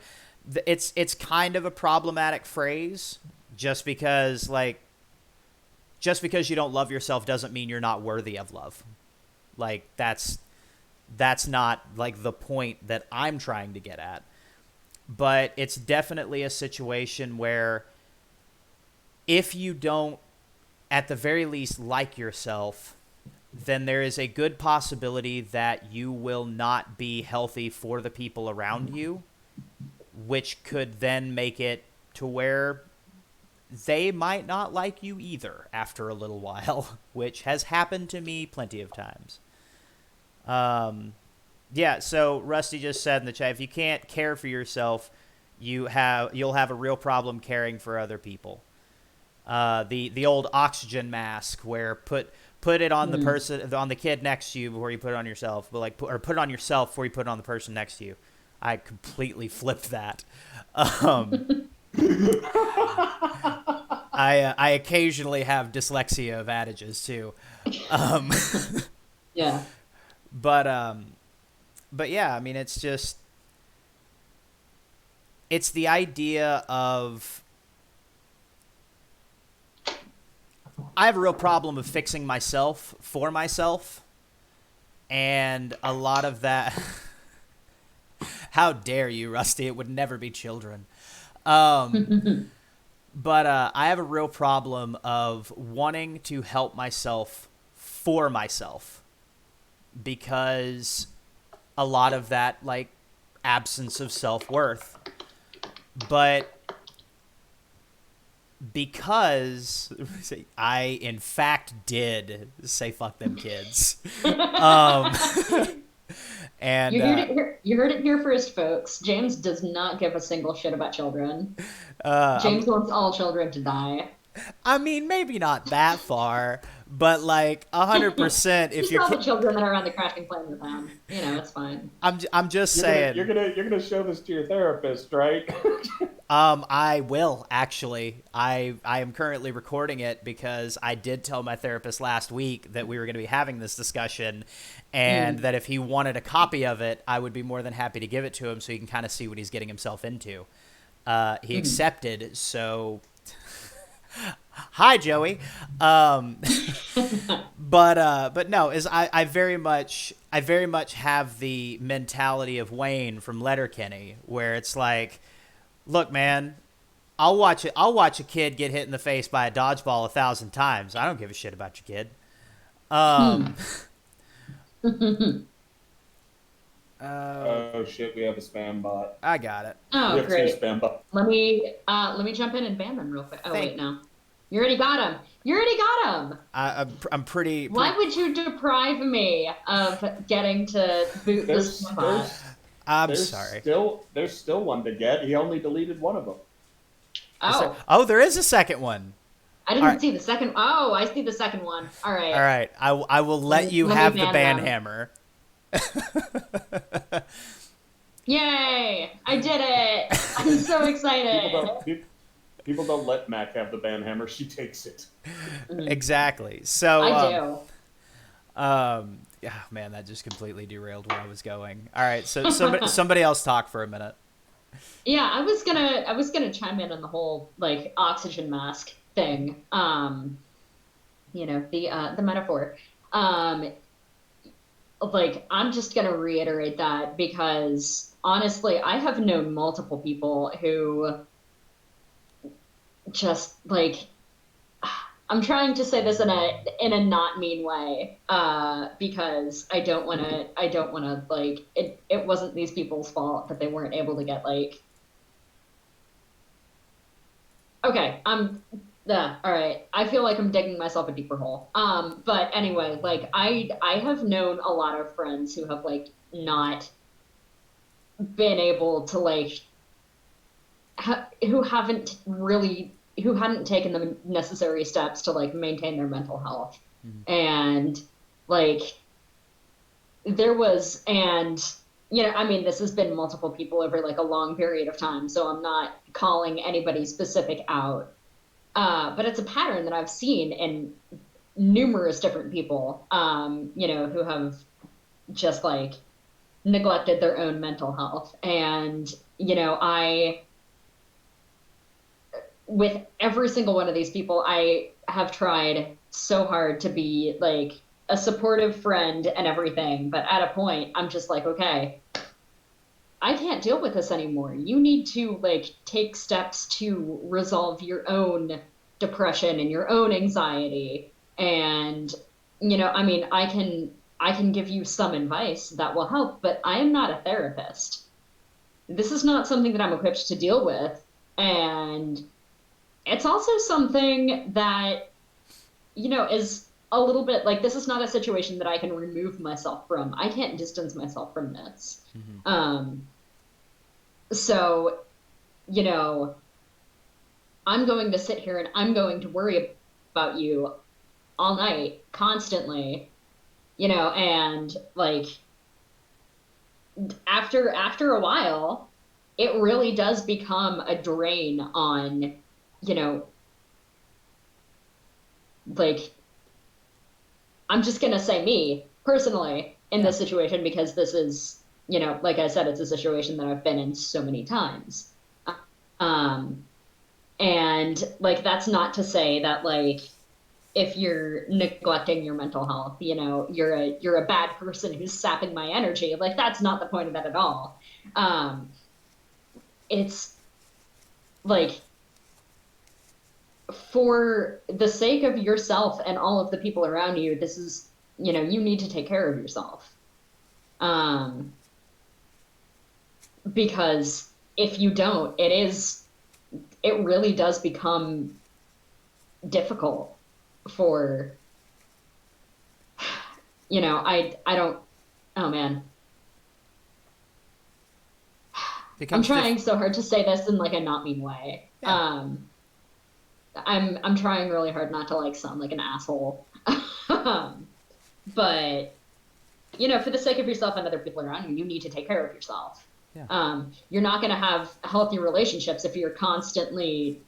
It's kind of a problematic phrase, just because you don't love yourself doesn't mean you're not worthy of love. Like that's not like the point that I'm trying to get at. But it's definitely a situation where if you don't at the very least like yourself, then there is a good possibility that you will not be healthy for the people around you, which could then make it to where they might not like you either after a little while, which has happened to me plenty of times. Yeah, so Rusty just said in the chat, if you can't care for yourself, you'll have a real problem caring for other people. The old oxygen mask, where put it on the person, on the kid next to you before you put it on yourself, but or put it on yourself before you put it on the person next to you. I completely flipped that. I occasionally have dyslexia of adages too. Yeah. But yeah, I mean, it's the idea of, I have a real problem of fixing myself for myself, and a lot of that. How dare you, Rusty? It would never be children. But I have a real problem of wanting to help myself for myself, because a lot of that, like, absence of self-worth. But because I, in fact, did say fuck them kids. And you heard it here first, folks. James does not give a single shit about children. James wants all children to die. I mean, maybe not that far, but like 100%. If Just you're, all the children that are on the crashing plane with them. You know, it's fine. I'm just saying. You're gonna show this to your therapist, right? I will actually. I am currently recording it because I did tell my therapist last week that we were going to be having this discussion, and that if he wanted a copy of it, I would be more than happy to give it to him so he can kind of see what he's getting himself into. He accepted, so hi Joey. But no, is I very much have the mentality of Wayne from Letterkenny, where it's like, look, man, I'll watch a kid get hit in the face by a dodgeball 1,000 times. I don't give a shit about your kid. Oh shit, we have a spam bot. I got it. Oh, great. Spam bot. Let me jump in and ban them real quick. Oh, wait, no. You already got him. You already got him. I'm pretty. Why would you deprive me of getting to boot this bot? I'm sorry. There's still one to get. He only deleted one of them. Oh. There is a second one. I didn't see the second. Oh, I see the second one. All right. All right. I will let you have the ban hammer. Yay! I did it! I'm so excited. People don't let Mac have the ban hammer. She takes it. Exactly. So I do. Yeah, man, that just completely derailed where I was going. All right, so somebody else talk for a minute. Yeah, I was gonna chime in on the whole like oxygen mask thing. You know, the metaphor. Like, I'm just gonna reiterate that because honestly, I have known multiple people who just like, I'm trying to say this in a not mean way, because I don't wanna like, it wasn't these people's fault that they weren't able to get like, okay, all right. I feel like I'm digging myself a deeper hole. But anyway, like I have known a lot of friends who have like not been able to like, who hadn't taken the necessary steps to like maintain their mental health. And like you know, I mean, this has been multiple people over like a long period of time, so I'm not calling anybody specific out. But it's a pattern that I've seen in numerous different people, you know, who have just like neglected their own mental health. And, you know, with every single one of these people, I have tried so hard to be like a supportive friend and everything. But at a point, I'm just like, okay, I can't deal with this anymore. You need to like take steps to resolve your own depression and your own anxiety. And, you know, I mean, I can give you some advice that will help, but I am not a therapist. This is not something that I'm equipped to deal with. And it's also something that, you know, is a little bit like, this is not a situation that I can remove myself from. I can't distance myself from this. So, you know, I'm going to sit here and I'm going to worry about you all night, constantly, you know, and like after a while, it really does become a drain on, you know, like, I'm just going to say me personally in this situation, because this is, you know, like I said, it's a situation that I've been in so many times. And like, that's not to say that like, if you're neglecting your mental health, you know, you're a bad person who's sapping my energy. Like, that's not the point of that at all. It's like, for the sake of yourself and all of the people around you, this is, you know, you need to take care of yourself. Because if you don't, it really does become difficult for, you know, I don't, oh man. I'm trying so hard to say this in like a not mean way. Yeah. I'm trying really hard not to like sound like an asshole. But for the sake of yourself and other people around you, you need to take care of yourself. Yeah. You're not going to have healthy relationships if you're constantly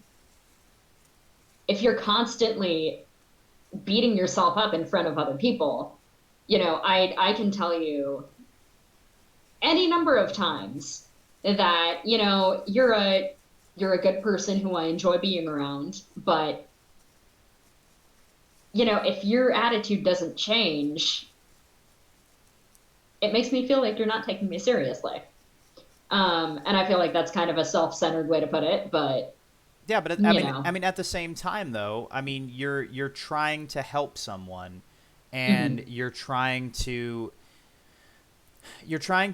beating yourself up in front of other people. I can tell you any number of times that, you're a good person who I enjoy being around, but if your attitude doesn't change, it makes me feel like you're not taking me seriously. And I feel like that's kind of a self-centered way to put it, but yeah, but I mean, at the same time, though, I mean, you're trying to help someone, and mm-hmm. you're trying to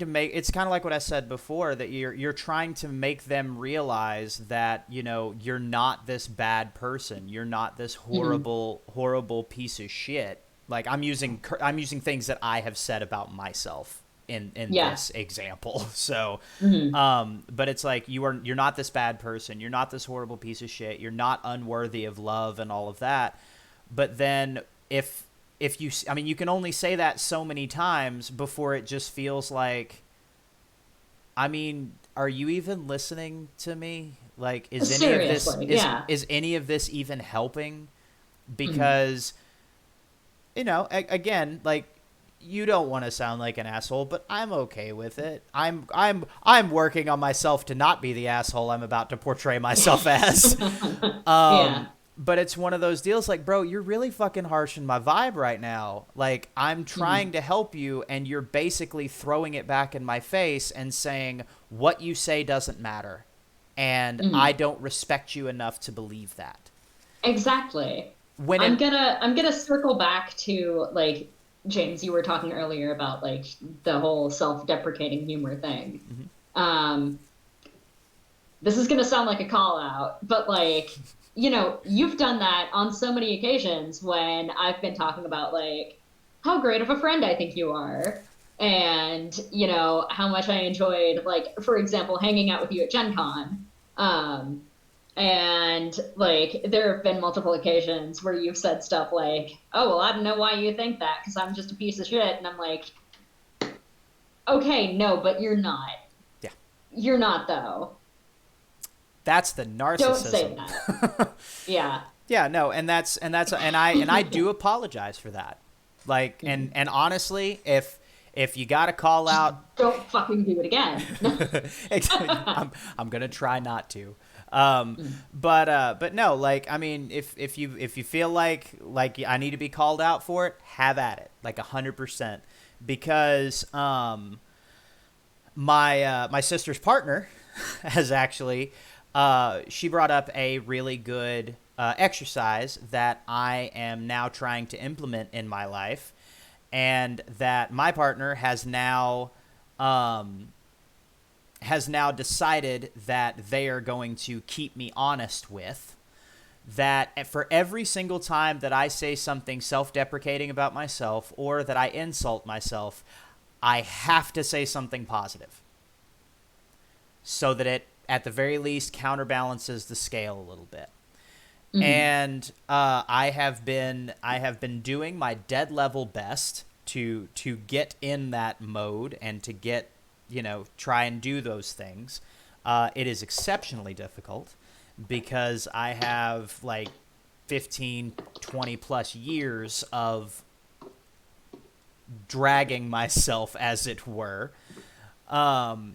make, it's kind of like what I said before, that you're trying to make them realize that you're not this bad person, you're not this horrible piece of shit. Like I'm using things that I have said about myself in this example. So, but it's like you're not this bad person. You're not this horrible piece of shit. You're not unworthy of love and all of that. But then if you can only say that so many times before it just feels like, I mean, are you even listening to me? Like, is any of this even helping? Because, again, like, you don't want to sound like an asshole, but I'm okay with it. I'm working on myself to not be the asshole I'm about to portray myself as. But it's one of those deals like, bro, you're really fucking harshing my vibe right now. Like, I'm trying to help you, and you're basically throwing it back in my face and saying what you say doesn't matter. And I don't respect you enough to believe that. Exactly. I'm gonna circle back to, like, James, you were talking earlier about, like, the whole self-deprecating humor thing. This is gonna sound like a call out, but, like, you've done that on so many occasions when I've been talking about, like, how great of a friend I think you are, and how much I enjoyed, like, for example, hanging out with you at Gen Con. And, like, there have been multiple occasions where you've said stuff like, oh, well, I don't know why you think that, because I'm just a piece of shit. And I'm like, okay, no, but you're not. Yeah. You're not, though. That's the narcissism. Don't say that. Yeah. Yeah, no, and I do apologize for that. Like, and honestly, if you got to call out, don't fucking do it again. I'm gonna try not to. But no, like, I mean, if you feel like I need to be called out for it, have at it, like 100%, because my sister's partner has actually she brought up a really good exercise that I am now trying to implement in my life, and that my partner has now decided that they are going to keep me honest with. That for every single time that I say something self-deprecating about myself or that I insult myself, I have to say something positive, so that it, at the very least, counterbalances the scale a little bit. And I have been doing my dead level best to get in that mode and to get, try and do those things. It is exceptionally difficult because I have like 15, 20 plus years of dragging myself, as it were. But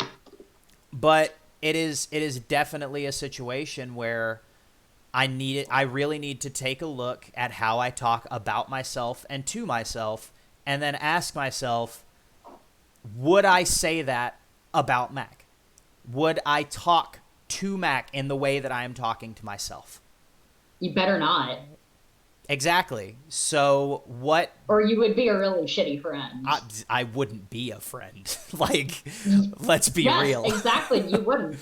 it is definitely a situation where I really need to take a look at how I talk about myself and to myself, and then ask myself, would I say that about Mac? Would I talk to Mac in the way that I am talking to myself? You better not. Exactly. So what? Or you would be a really shitty friend. I wouldn't be a friend. Like, let's be real. Exactly. You wouldn't.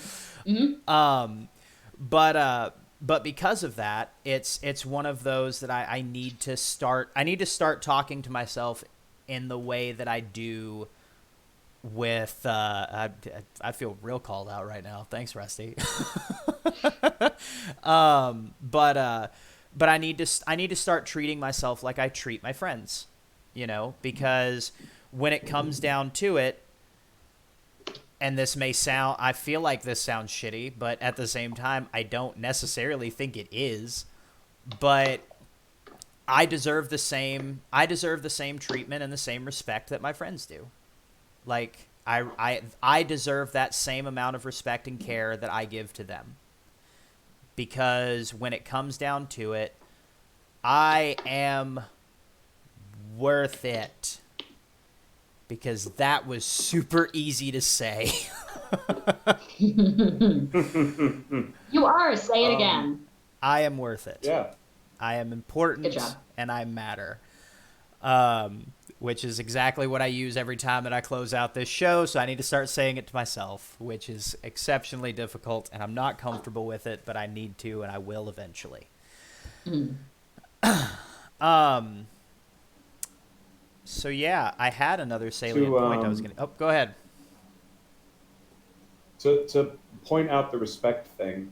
But because of that, it's one of those that I need to start talking to myself in the way that I do with I feel real called out right now. Thanks, Rusty. But I need to start treating myself like I treat my friends, because when it comes down to it, and I feel like this sounds shitty, but at the same time, I don't necessarily think it is, but I deserve the same treatment and the same respect that my friends do. Like, I deserve that same amount of respect and care that I give to them. Because when it comes down to it, I am worth it. Because that was super easy to say. You are. Say it again. I am worth it. Yeah. I am important. Good job. And I matter. Which is exactly what I use every time that I close out this show. So I need to start saying it to myself, which is exceptionally difficult, and I'm not comfortable with it, but I need to, and I will eventually. So yeah, I had another salient point I was going to... Oh, go ahead. To point out the respect thing,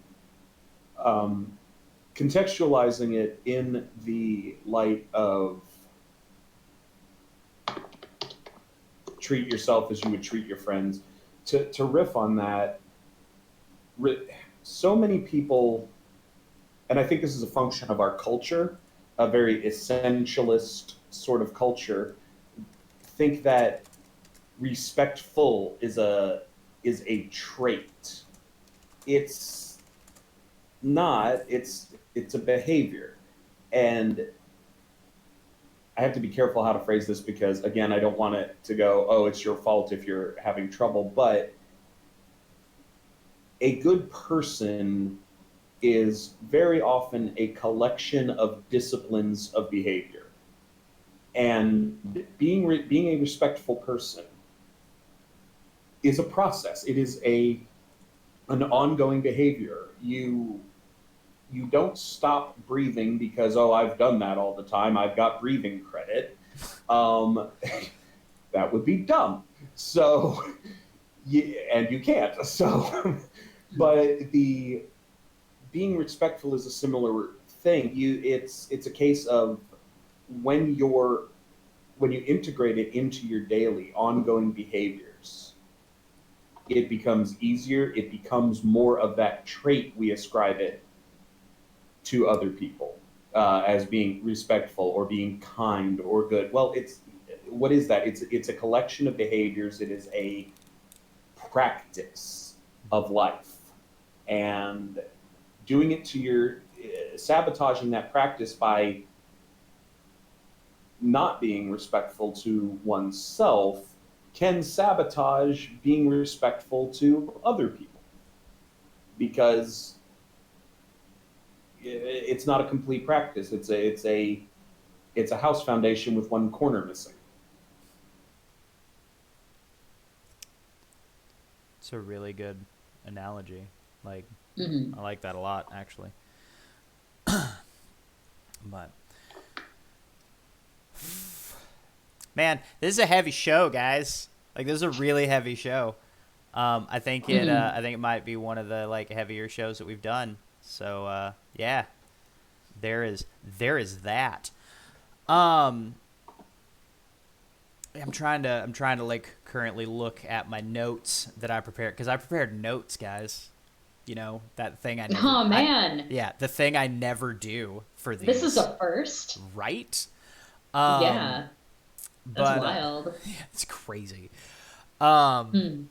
contextualizing it in the light of treat yourself as you would treat your friends. To riff on that, so many people, and I think this is a function of our culture, a very essentialist sort of culture, think that respectful is a trait. It's not. It's a behavior, and I have to be careful how to phrase this because, again, I don't want it to go, oh, it's your fault if you're having trouble. But a good person is very often a collection of disciplines of behavior. And being a respectful person is a process. It is an ongoing behavior. You don't stop breathing because, oh, I've done that all the time, I've got breathing credit. That would be dumb. So, and you can't. So, but the being respectful is a similar thing. It's a case of when you integrate it into your daily ongoing behaviors, it becomes easier. It becomes more of that trait we ascribe it to other people as being respectful or being kind or good. Well, what is that? It's a collection of behaviors. It is a practice of life, and doing it to your sabotaging that practice by not being respectful to oneself can sabotage being respectful to other people, because it's not a complete practice. It's a house foundation with one corner missing. It's a really good analogy. Like, Mm-hmm. I like that a lot, actually. But man, this is a heavy show, guys. Like, this is a really heavy show. I think it might be one of the like heavier shows that we've done. So yeah, there is that. I'm trying to like currently look at my notes that I prepared, because I prepared notes, guys. That thing I never. Oh man, the thing I never do for these. this is a first. Right? Yeah, that's But wild. it's crazy. Hmm.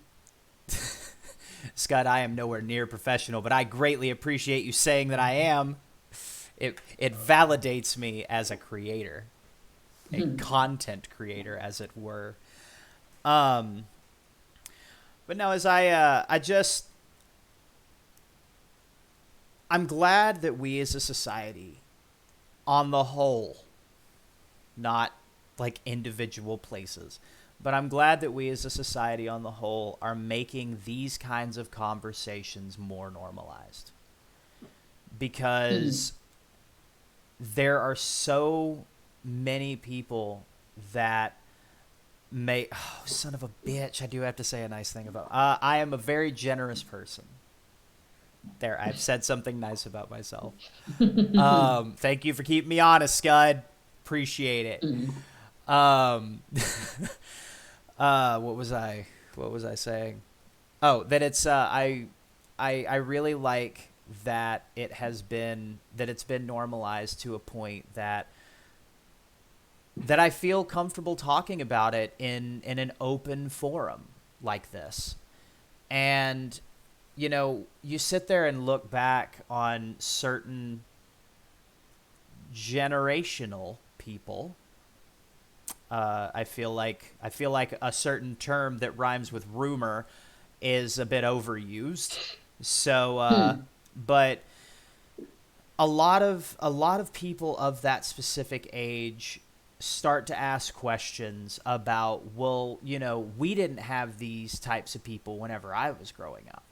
Scott, I am nowhere near professional, but I greatly appreciate you saying that I am. It validates me as a creator, a content creator, as it were. But no, as I'm glad that we as a society, on the whole, not like individual places, but I'm glad that we as a society on the whole are making these kinds of conversations more normalized. Because there are so many people that son of a bitch, I do have to say a nice thing about, I am a very generous person. There, I've said something nice about myself. Thank you for keeping me honest, Scud. Appreciate it. Um, what was I saying? Oh, that it's I really like that it's been normalized to a point that I feel comfortable talking about it in an open forum like this. And you sit there and look back on certain generational people. I feel like a certain term that rhymes with rumor is a bit overused. So, but a lot of people of that specific age start to ask questions about, well, we didn't have these types of people whenever I was growing up.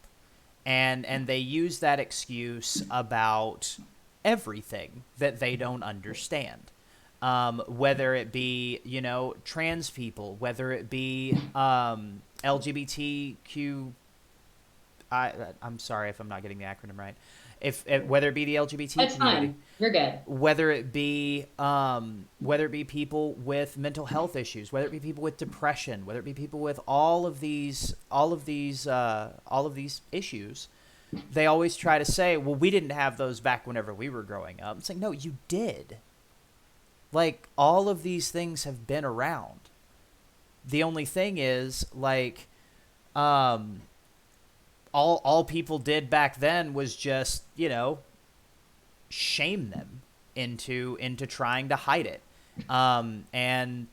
And they use that excuse about everything that they don't understand. Whether it be, trans people, whether it be LGBTQ, I'm sorry if I'm not getting the acronym right. If whether it be the LGBT That's community, fine. You're good. whether it be people with mental health issues, whether it be people with depression, whether it be people with all of these issues, they always try to say, well, we didn't have those back whenever we were growing up. It's like, no, you did. Like, all of these things have been around. The only thing is, like, all people did back then was just, shame them into trying to hide it. And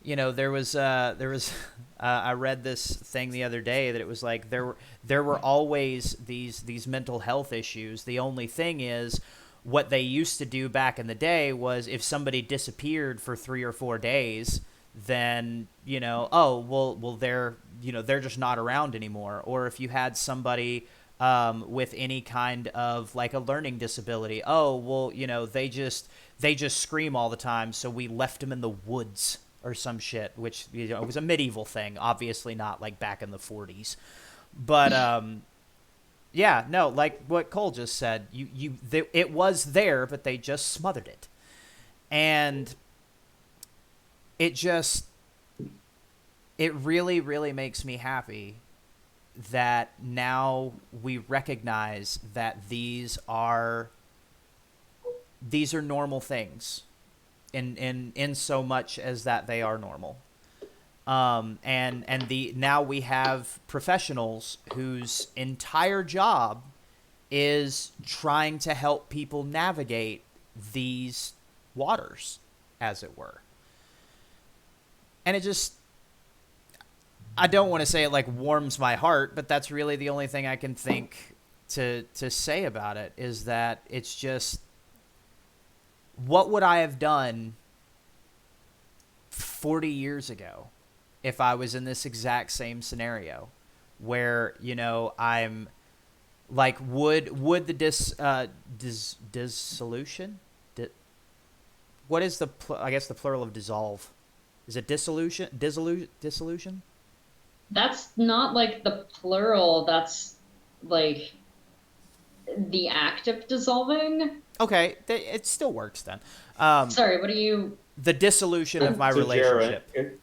there was I read this thing the other day that it was like there were always these mental health issues. The only thing is, what they used to do back in the day was, if somebody disappeared for 3 or 4 days, then they're just not around anymore. Or if you had somebody with any kind of like a learning disability, they just scream all the time, so we left them in the woods or some shit, which it was a medieval thing, obviously not like back in the 40s. But yeah, no, like what Cole just said, it was there, but they just smothered it. And it really, really makes me happy that now we recognize that these are normal things in so much as that they are normal. Now we have professionals whose entire job is trying to help people navigate these waters, as it were. And it just, I don't want to say it like warms my heart, but that's really the only thing I can think to say about it, is that it's just, what would I have done 40 years ago if I was in this exact same scenario where, I'm like, would the dissolution? What is I guess the plural of dissolve? Is it dissolution? Dissolution? That's not like the plural. That's like the act of dissolving. Okay, it still works then. Sorry, what are you? The dissolution of my It's a relationship.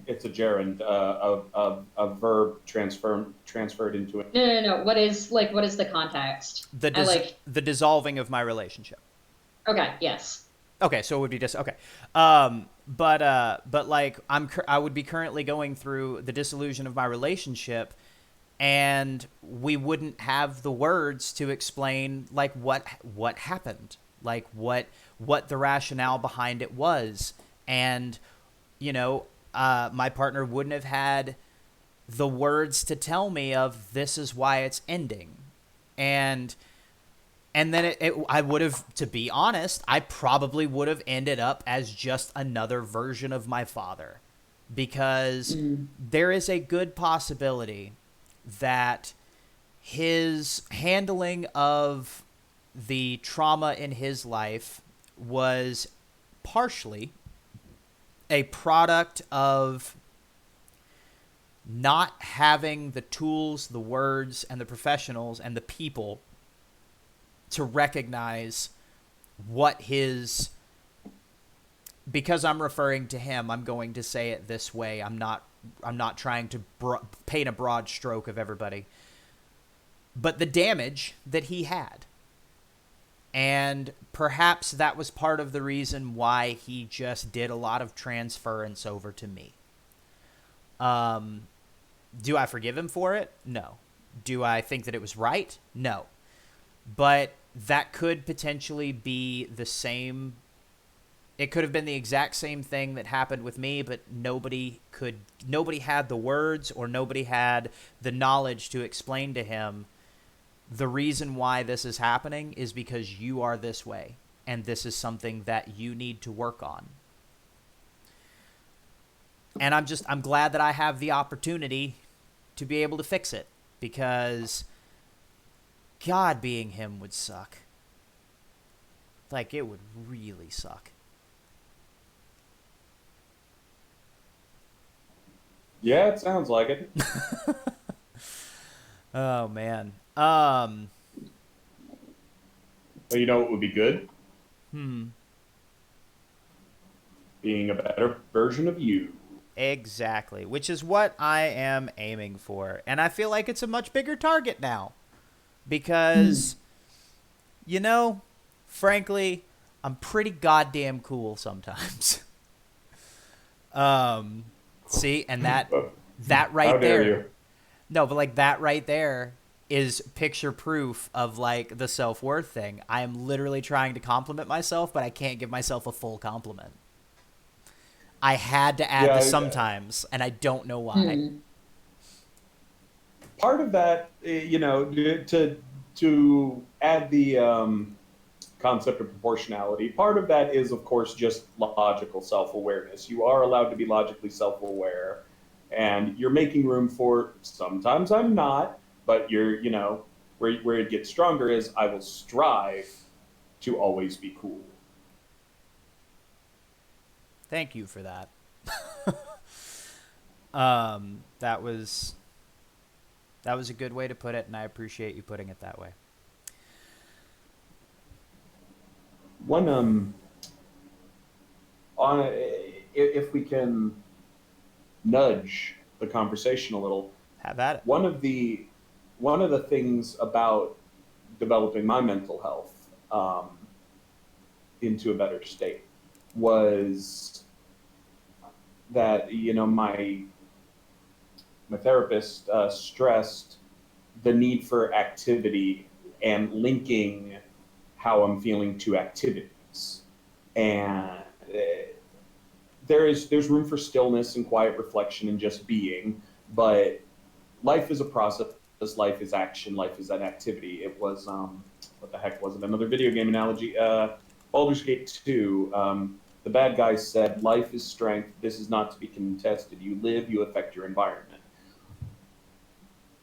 It's a gerund, a verb transferred into it. No. What is the context? The dissolving of my relationship. Okay. Yes. Okay, so it would be just okay. But like I would be currently going through the dissolution of my relationship, and we wouldn't have the words to explain like what happened, like what the rationale behind it was. And my partner wouldn't have had the words to tell me of, this is why it's ending. And then I would have, to be honest, I probably would have ended up as just another version of my father, because there is a good possibility that his handling of the trauma in his life was partially a product of not having the tools, the words, and the professionals and the people to recognize what his, because I'm referring to him, I'm going to say it this way. I'm not trying to paint a broad stroke of everybody, but the damage that he had. And perhaps that was part of the reason why he just did a lot of transference over to me. Do I forgive him for it? No. Do I think that it was right? No. But that could potentially be the same. It could have been the exact same thing that happened with me, but nobody had the words or nobody had the knowledge to explain to him the reason why this is happening is because you are this way, and this is something that you need to work on. And I'm glad that I have the opportunity to be able to fix it, because God, being him would suck. Like, it would really suck. Yeah, it sounds like it. Oh, man. But you know what would be good? Being a better version of you. Exactly, which is what I am aiming for. And I feel like it's a much bigger target now. Because, frankly, I'm pretty goddamn cool sometimes. See, and that right How dare there. you. No, but like that right there is picture proof of like the self-worth thing. I am literally trying to compliment myself, but I can't give myself a full compliment. I had to add the sometimes, and I don't know why. Part of that, to add the concept of proportionality, part of that is, of course, just logical self-awareness. You are allowed to be logically self-aware, and you're making room for, sometimes I'm not, but where it gets stronger is I will strive to always be cool. Thank you for that. That was a good way to put it, and I appreciate you putting it that way. If we can nudge the conversation a little, have at it. One of the things about developing my mental health into a better state was that my therapist stressed the need for activity and linking how I'm feeling to activities, and there's room for stillness and quiet reflection and just being, but life is a process. Life is action. Life is an activity. It was what the heck was it? Another video game analogy. Baldur's Gate 2. The bad guy said, "Life is strength. This is not to be contested. You live. You affect your environment."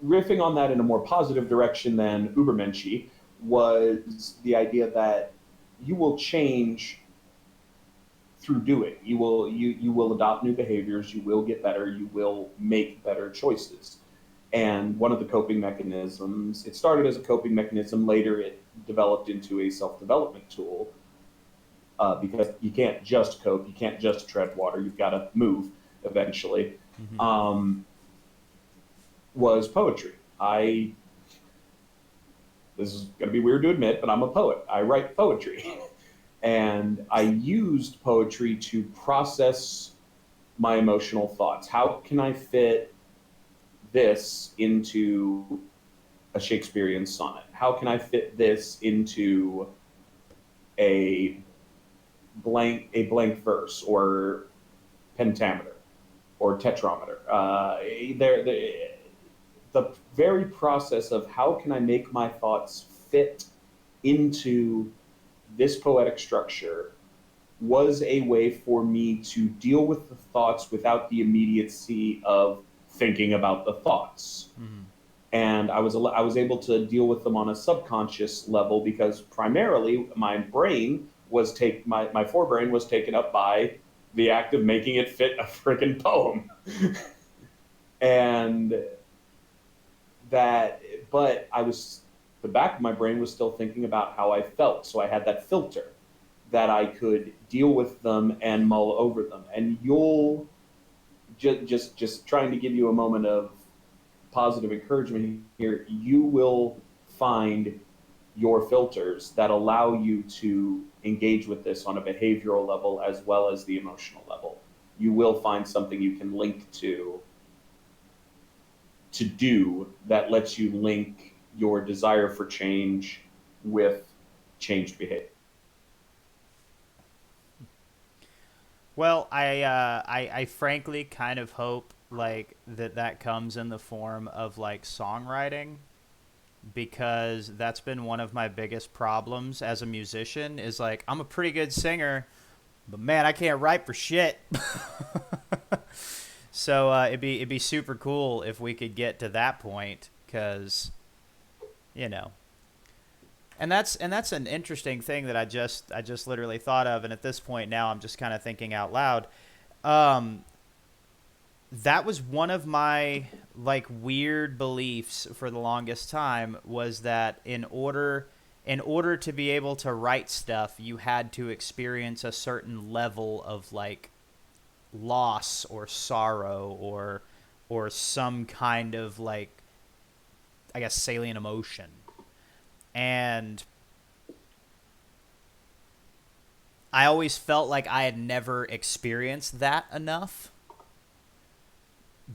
Riffing on that in a more positive direction than Ubermensch was the idea that you will change through doing. You will adopt new behaviors. You will get better. You will make better choices. And one of the coping mechanisms, it started as a coping mechanism, later it developed into a self-development tool, because you can't just cope, you can't just tread water, you've got to move eventually, was poetry. This is going to be weird to admit, but I'm a poet. I write poetry. And I used poetry to process my emotional thoughts. How can I fit this into a Shakespearean sonnet? How can I fit this into a blank verse or pentameter or tetrameter? The very process of how can I make my thoughts fit into this poetic structure was a way for me to deal with the thoughts without the immediacy of thinking about the thoughts. And I was able to deal with them on a subconscious level, because primarily my brain was my forebrain was taken up by the act of making it fit a freaking poem. And that, but the back of my brain was still thinking about how I felt. So I had that filter that I could deal with them and mull over them. And you'll just trying to give you a moment of positive encouragement here, you will find your filters that allow you to engage with this on a behavioral level as well as the emotional level. You will find something you can link to do that lets you link your desire for change with changed behavior. Well, I frankly kind of hope like that comes in the form of like songwriting, because that's been one of my biggest problems as a musician is like I'm a pretty good singer, but man, I can't write for shit. So it'd be super cool if we could get to that point, because you know, and that's an interesting thing that I just literally thought of, and at this point now I'm just kind of thinking out loud. Um, that was one of my like weird beliefs for the longest time, was that in order to be able to write stuff, you had to experience a certain level of like loss or sorrow or some kind of like, I guess, salient emotion. And I always felt like I had never experienced that enough,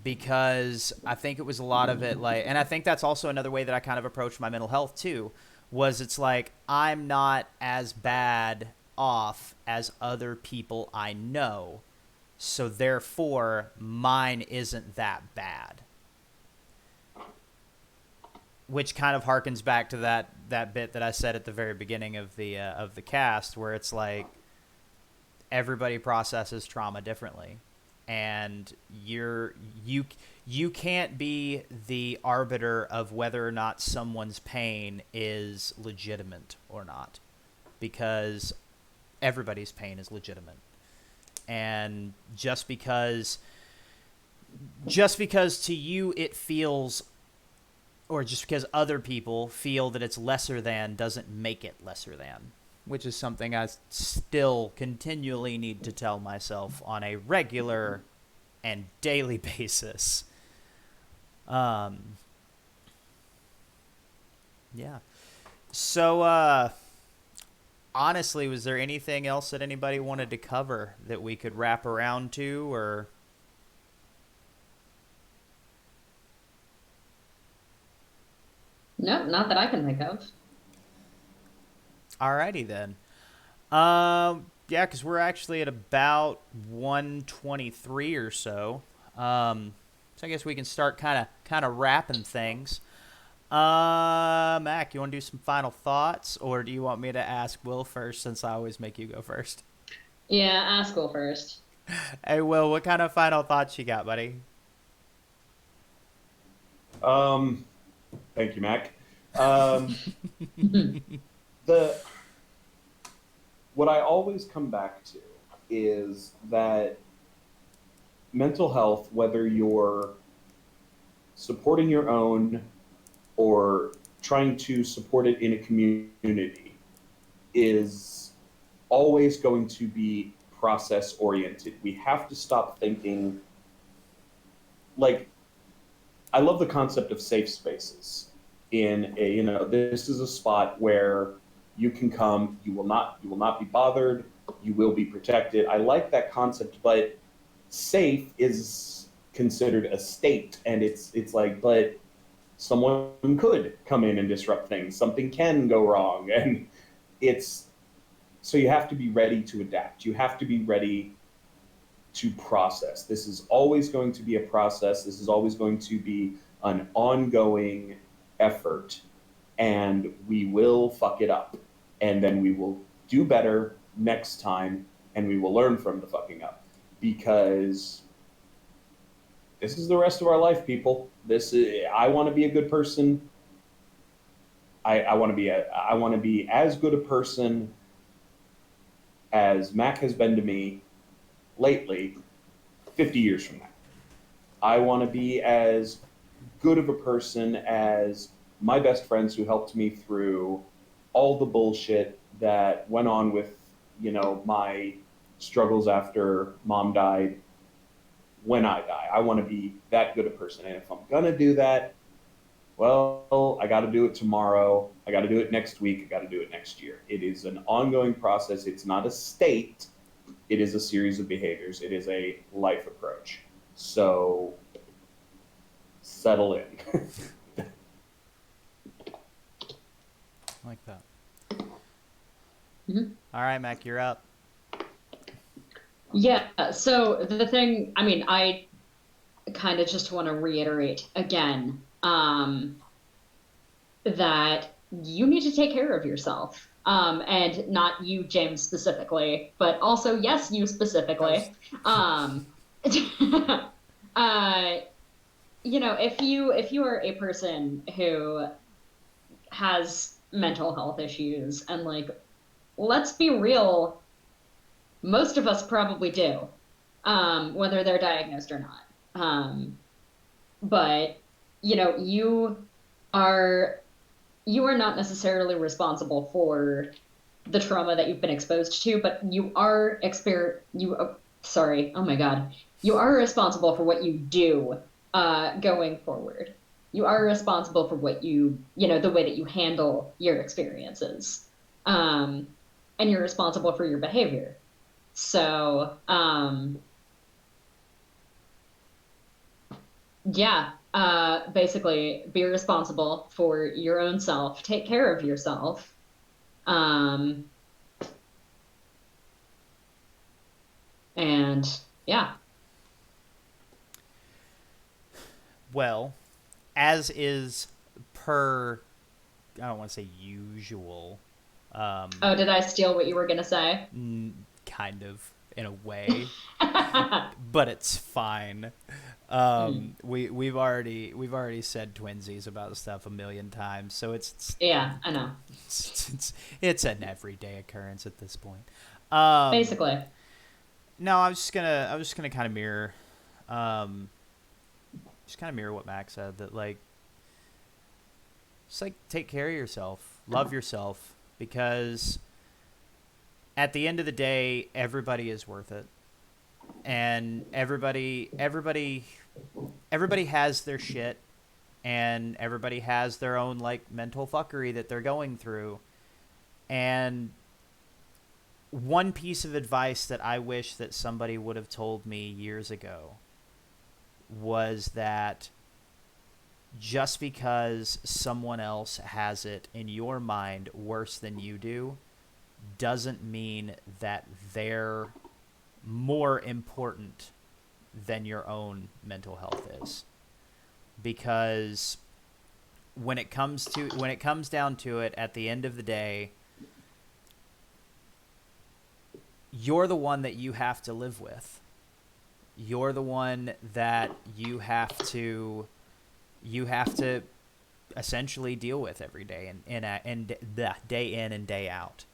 because I think it was a lot of it like, and I think that's also another way that I kind of approached my mental health too, was it's like I'm not as bad off as other people I know, so therefore mine isn't that bad. Which kind of harkens back to that bit that I said at the very beginning of the cast, where it's like everybody processes trauma differently, and you can't be the arbiter of whether or not someone's pain is legitimate or not, because everybody's pain is legitimate. And just because to you it feels, or just because other people feel that it's lesser than, doesn't make it lesser than, which is something I still continually need to tell myself on a regular and daily basis. Um, yeah. So, honestly, was there anything else that anybody wanted to cover that we could wrap around to, or? No, not that I can think of. Alrighty then. Yeah, because we're actually at about 123 or so. So I guess we can start kind of wrapping things. Mac, you want to do some final thoughts, or do you want me to ask Will first, since I always make you go first? Yeah, ask Will first. Hey, Will, what kind of final thoughts you got, buddy? Um, Thank you, Mac. Um, the what I always come back to is that mental health, whether you're supporting your own or trying to support it in a community, is always going to be process oriented. We have to stop thinking like, I love the concept of safe spaces. In a, this is a spot where you can come, you will not be bothered, you will be protected. I like that concept, but safe is considered a state, and it's like, but someone could come in and disrupt things. Something can go wrong, and it's so you have to be ready to adapt. You have to be ready to process. This is always going to be a process. This is always going to be an ongoing effort, and we will fuck it up. And then we will do better next time, and we will learn from the fucking up, because this is the rest of our life, people. I want to be a good person. I want to be as good a person as Mac has been to me, lately 50 years from now. I want to be as good of a person as my best friends who helped me through all the bullshit that went on with, my struggles after mom died when I die. I want to be that good a person. And if I'm going to do that, well, I got to do it tomorrow. I got to do it next week. I got to do it next year. It is an ongoing process. It's not a state. It is a series of behaviors. It is a life approach. So settle in. Like that. Mm-hmm. All right, Mac, you're up. Yeah, so the thing, I mean, I kind of just want to reiterate again, that you need to take care of yourself. And not you, James, specifically, but also, yes, you specifically. Um, uh, if you are a person who has mental health issues, and like, let's be real, most of us probably do, whether they're diagnosed or not. But you are you are not necessarily responsible for the trauma that you've been exposed to, but sorry, oh my God. You are responsible for what you do going forward. You are responsible for the way that you handle your experiences. Um, and you're responsible for your behavior. So, yeah, basically be responsible for your own self, take care of yourself. Um, and yeah. Well, as is per, I don't want to say usual. Oh, did I steal what you were gonna say? Kind of, in a way, but it's fine. We've already said twinsies about stuff a million times, so Yeah, I know. it's an everyday occurrence at this point. Basically. No, I was just gonna kind of mirror, um, just kind of mirror what Max said. That like, just like take care of yourself, love yourself, because at the end of the day, everybody is worth it, and everybody has their shit, and everybody has their own like mental fuckery that they're going through. And one piece of advice that I wish that somebody would have told me years ago was that just because someone else has it in your mind worse than you do doesn't mean that they're more important than your own mental health is. Because when it comes down to it, at the end of the day, you're the one that you have to live with. You're the one that you have to essentially deal with every day, and day in and day out.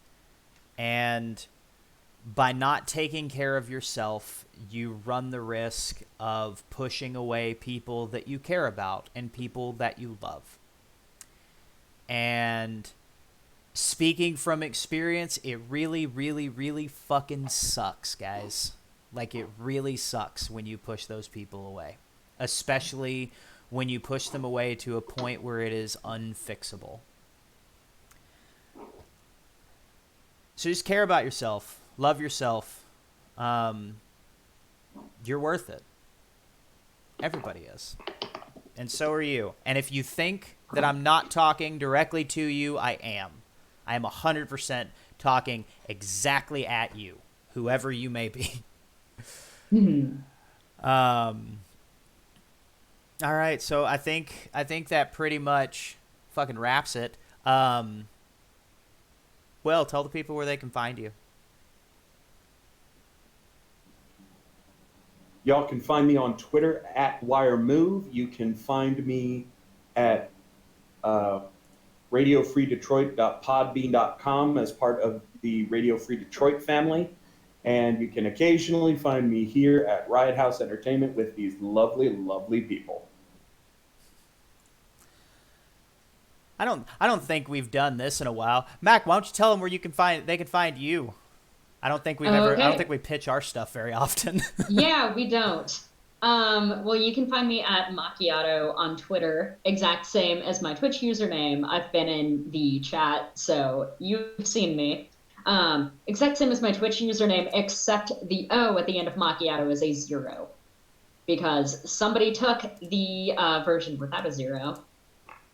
And by not taking care of yourself, you run the risk of pushing away people that you care about and people that you love. And speaking from experience, it really, really, really fucking sucks, guys. Like, it really sucks when you push those people away. Especially when you push them away to a point where it is unfixable. So just care about yourself. Love yourself. You're worth it. Everybody is. And so are you. And if you think that I'm not talking directly to you, I am. I am 100% talking exactly at you, whoever you may be. All right, so I think that pretty much fucking wraps it. Well, tell the people where they can find you. Y'all can find me on Twitter at WireMove. You can find me at radiofreedetroit.podbean.com as part of the Radio Free Detroit family. And you can occasionally find me here at Riot House Entertainment with these lovely, lovely people. I don't think we've done this in a while. Mac, why don't you tell them where they can find you? I don't think we pitch our stuff very often. Yeah, we don't. Well, you can find me at Macchiato on Twitter, exact same as my Twitch username. I've been in the chat, so you've seen me. Exact same as my Twitch username, except the O at the end of Macchiato is a 0. Because somebody took the version without a 0,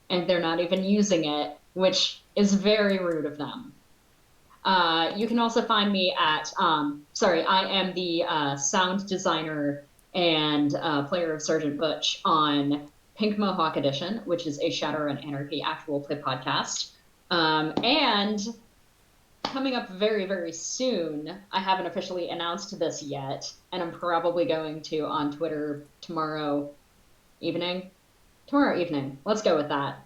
and they're not even using it, which is very rude of them. You can also find me at, I am the sound designer and player of Sergeant Butch on Pink Mohawk Edition, which is a Shadowrun Anarchy actual play podcast. And coming up very, very soon, I haven't officially announced this yet, and I'm probably going to on Twitter tomorrow evening. Let's go with that.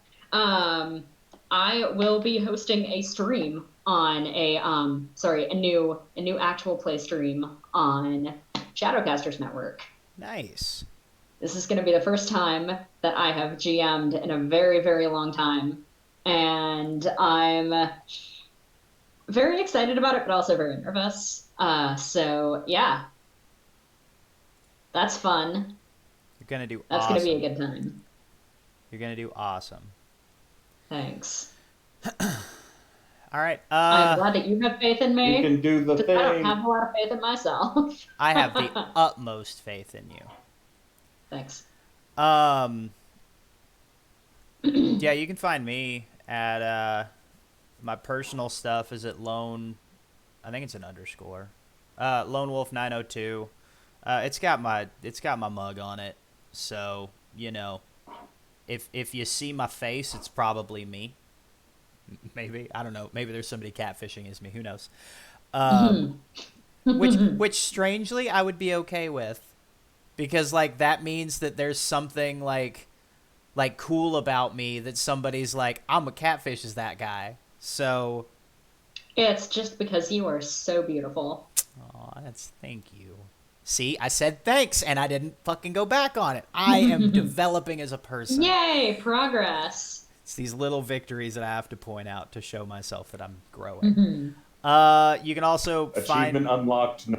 I will be hosting a stream on a new actual play stream on Shadowcasters Network. Nice. This is going to be the first time that I have GM'd in a very, very long time, and I'm very excited about it, but also very nervous. So yeah, that's fun. You're gonna do. That's awesome. Gonna be a good time. You're gonna do awesome. Thanks. All right. I'm glad that you have faith in me. You can do the thing. I don't have a lot of faith in myself. I have the utmost faith in you. Thanks. Yeah, you can find me at my personal stuff is at Lone. I think it's an underscore. Lone Wolf 902. It's got my mug on it, so you know. If you see my face, it's probably me. Maybe. I don't know. Maybe there's somebody catfishing as me. Who knows? Which strangely I would be okay with, because like that means that there's something like cool about me that somebody's like, I'm a catfish as that guy. So it's just because you are so beautiful. Oh, thank you. See, I said thanks, and I didn't fucking go back on it. I am developing as a person. Yay, progress. It's these little victories that I have to point out to show myself that I'm growing. You can also Achievement unlocked.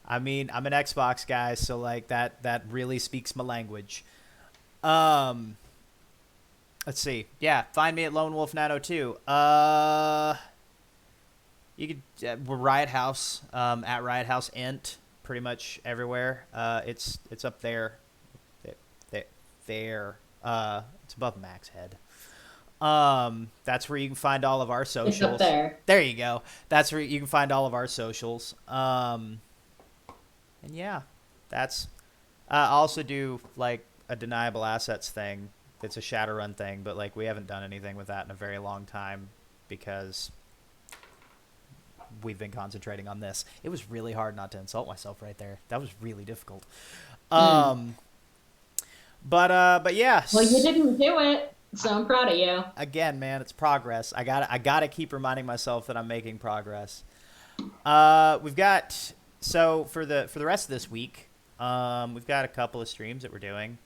I mean, I'm an Xbox guy, so like that really speaks my language. Let's see. Yeah, find me at Lone Wolf 902. You could we're Riot House at Riot House Int pretty much everywhere. It's up there. It's above Mac's head. That's where you can find all of our socials. It's up there. There you go. That's where you can find all of our socials. And yeah, that's. I also do like a deniable assets thing. It's a Shadowrun thing, but like we haven't done anything with that in a very long time because we've been concentrating on this. It was really hard not to insult myself right there. That was really difficult. But yeah. Well, you didn't do it, so I'm proud of you. Again, man, it's progress. I gotta keep reminding myself that I'm making progress. We've got for the rest of this week, we've got a couple of streams that we're doing.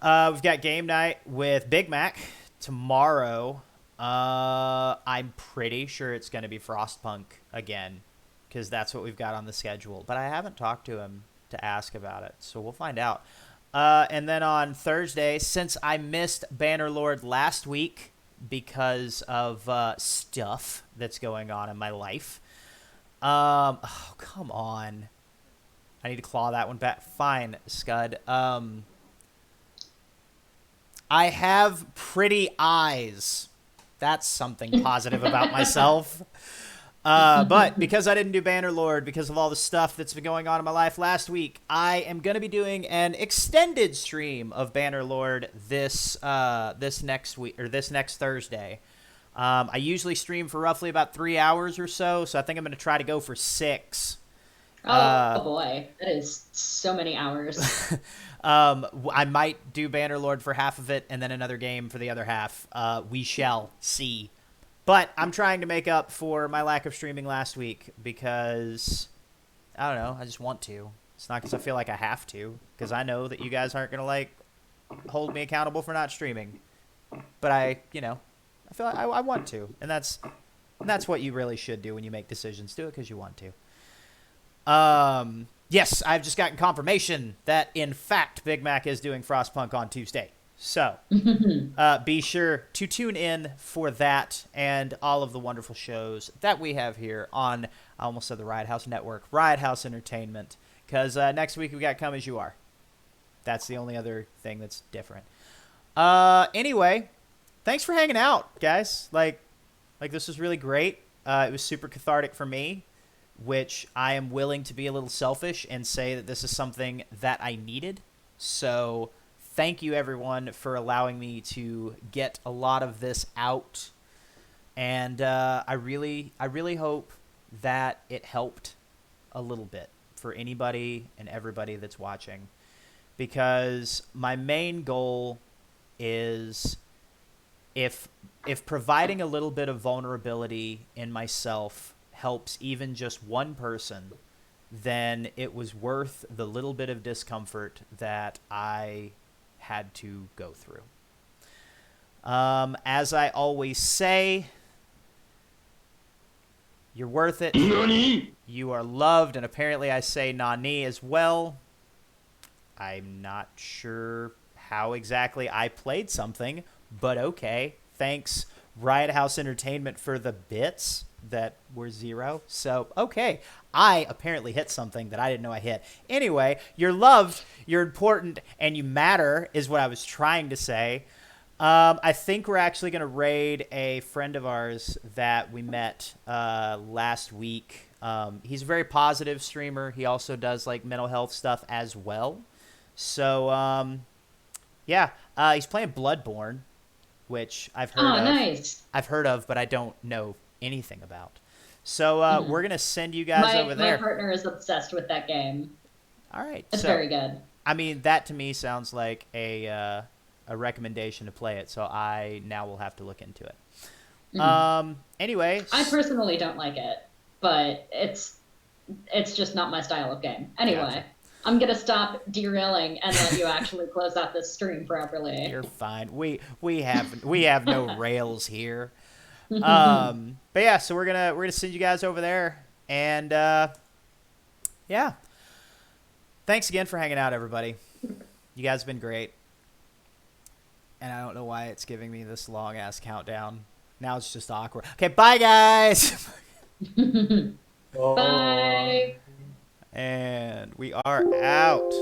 We've got game night with Big Mac tomorrow. I'm pretty sure it's going to be Frostpunk again, because that's what we've got on the schedule. But I haven't talked to him to ask about it, so we'll find out. And then on Thursday, since I missed Bannerlord last week because of stuff that's going on in my life. Oh, come on. I need to claw that one back. Fine, Scud. I have pretty eyes. That's something positive about myself. But because I didn't do Bannerlord, because of all the stuff that's been going on in my life last week, I am going to be doing an extended stream of Bannerlord this next week, or this next Thursday. I usually stream for roughly about 3 hours or so I think I'm going to try to go for 6. Oh boy, that is so many hours. I might do Bannerlord for half of it and then another game for the other half. We shall see. But I'm trying to make up for my lack of streaming last week because, I don't know, I just want to. It's not because I feel like I have to, because I know that you guys aren't going to, like, hold me accountable for not streaming. But I feel like I want to. And that's what you really should do when you make decisions. Do it because you want to. Yes, I've just gotten confirmation that, in fact, Big Mac is doing Frostpunk on Tuesday. So be sure to tune in for that and all of the wonderful shows that we have here on, I almost said the Riot House Network, Riot House Entertainment, because next week we got Come As You Are. That's the only other thing that's different. Anyway, thanks for hanging out, guys. Like this was really great. It was super cathartic for me, which I am willing to be a little selfish and say that this is something that I needed. So thank you, everyone, for allowing me to get a lot of this out. And I really hope that it helped a little bit for anybody and everybody that's watching. Because my main goal is, if providing a little bit of vulnerability in myself helps even just one person, then it was worth the little bit of discomfort that I had to go through. As I always say, you're worth it. Nani? You are loved, and apparently I say Nani as well. I'm not sure how exactly I played something, but okay. Thanks, Riot House Entertainment, for the bits that were 0. So, okay. I apparently hit something that I didn't know I hit. Anyway, you're loved, you're important, and you matter is what I was trying to say. I think we're actually going to raid a friend of ours that we met last week. He's a very positive streamer. He also does like mental health stuff as well. So, yeah, he's playing Bloodborne, which I've heard of. Nice. I've heard of, but I don't know anything about. So we're going to send you guys over there. My partner is obsessed with that game. All right. It's very good. I mean, that to me sounds like a recommendation to play it, so I now will have to look into it. Anyway. I personally don't like it, but it's just not my style of game. Anyway. Gotcha. I'm going to stop derailing and let you actually close out this stream properly. You're fine. We have no rails here. But yeah, so we're gonna send you guys over there, and yeah. Thanks again for hanging out, everybody. You guys have been great. And I don't know why it's giving me this long ass countdown. Now it's just awkward. Okay, bye guys. Bye. And we are out.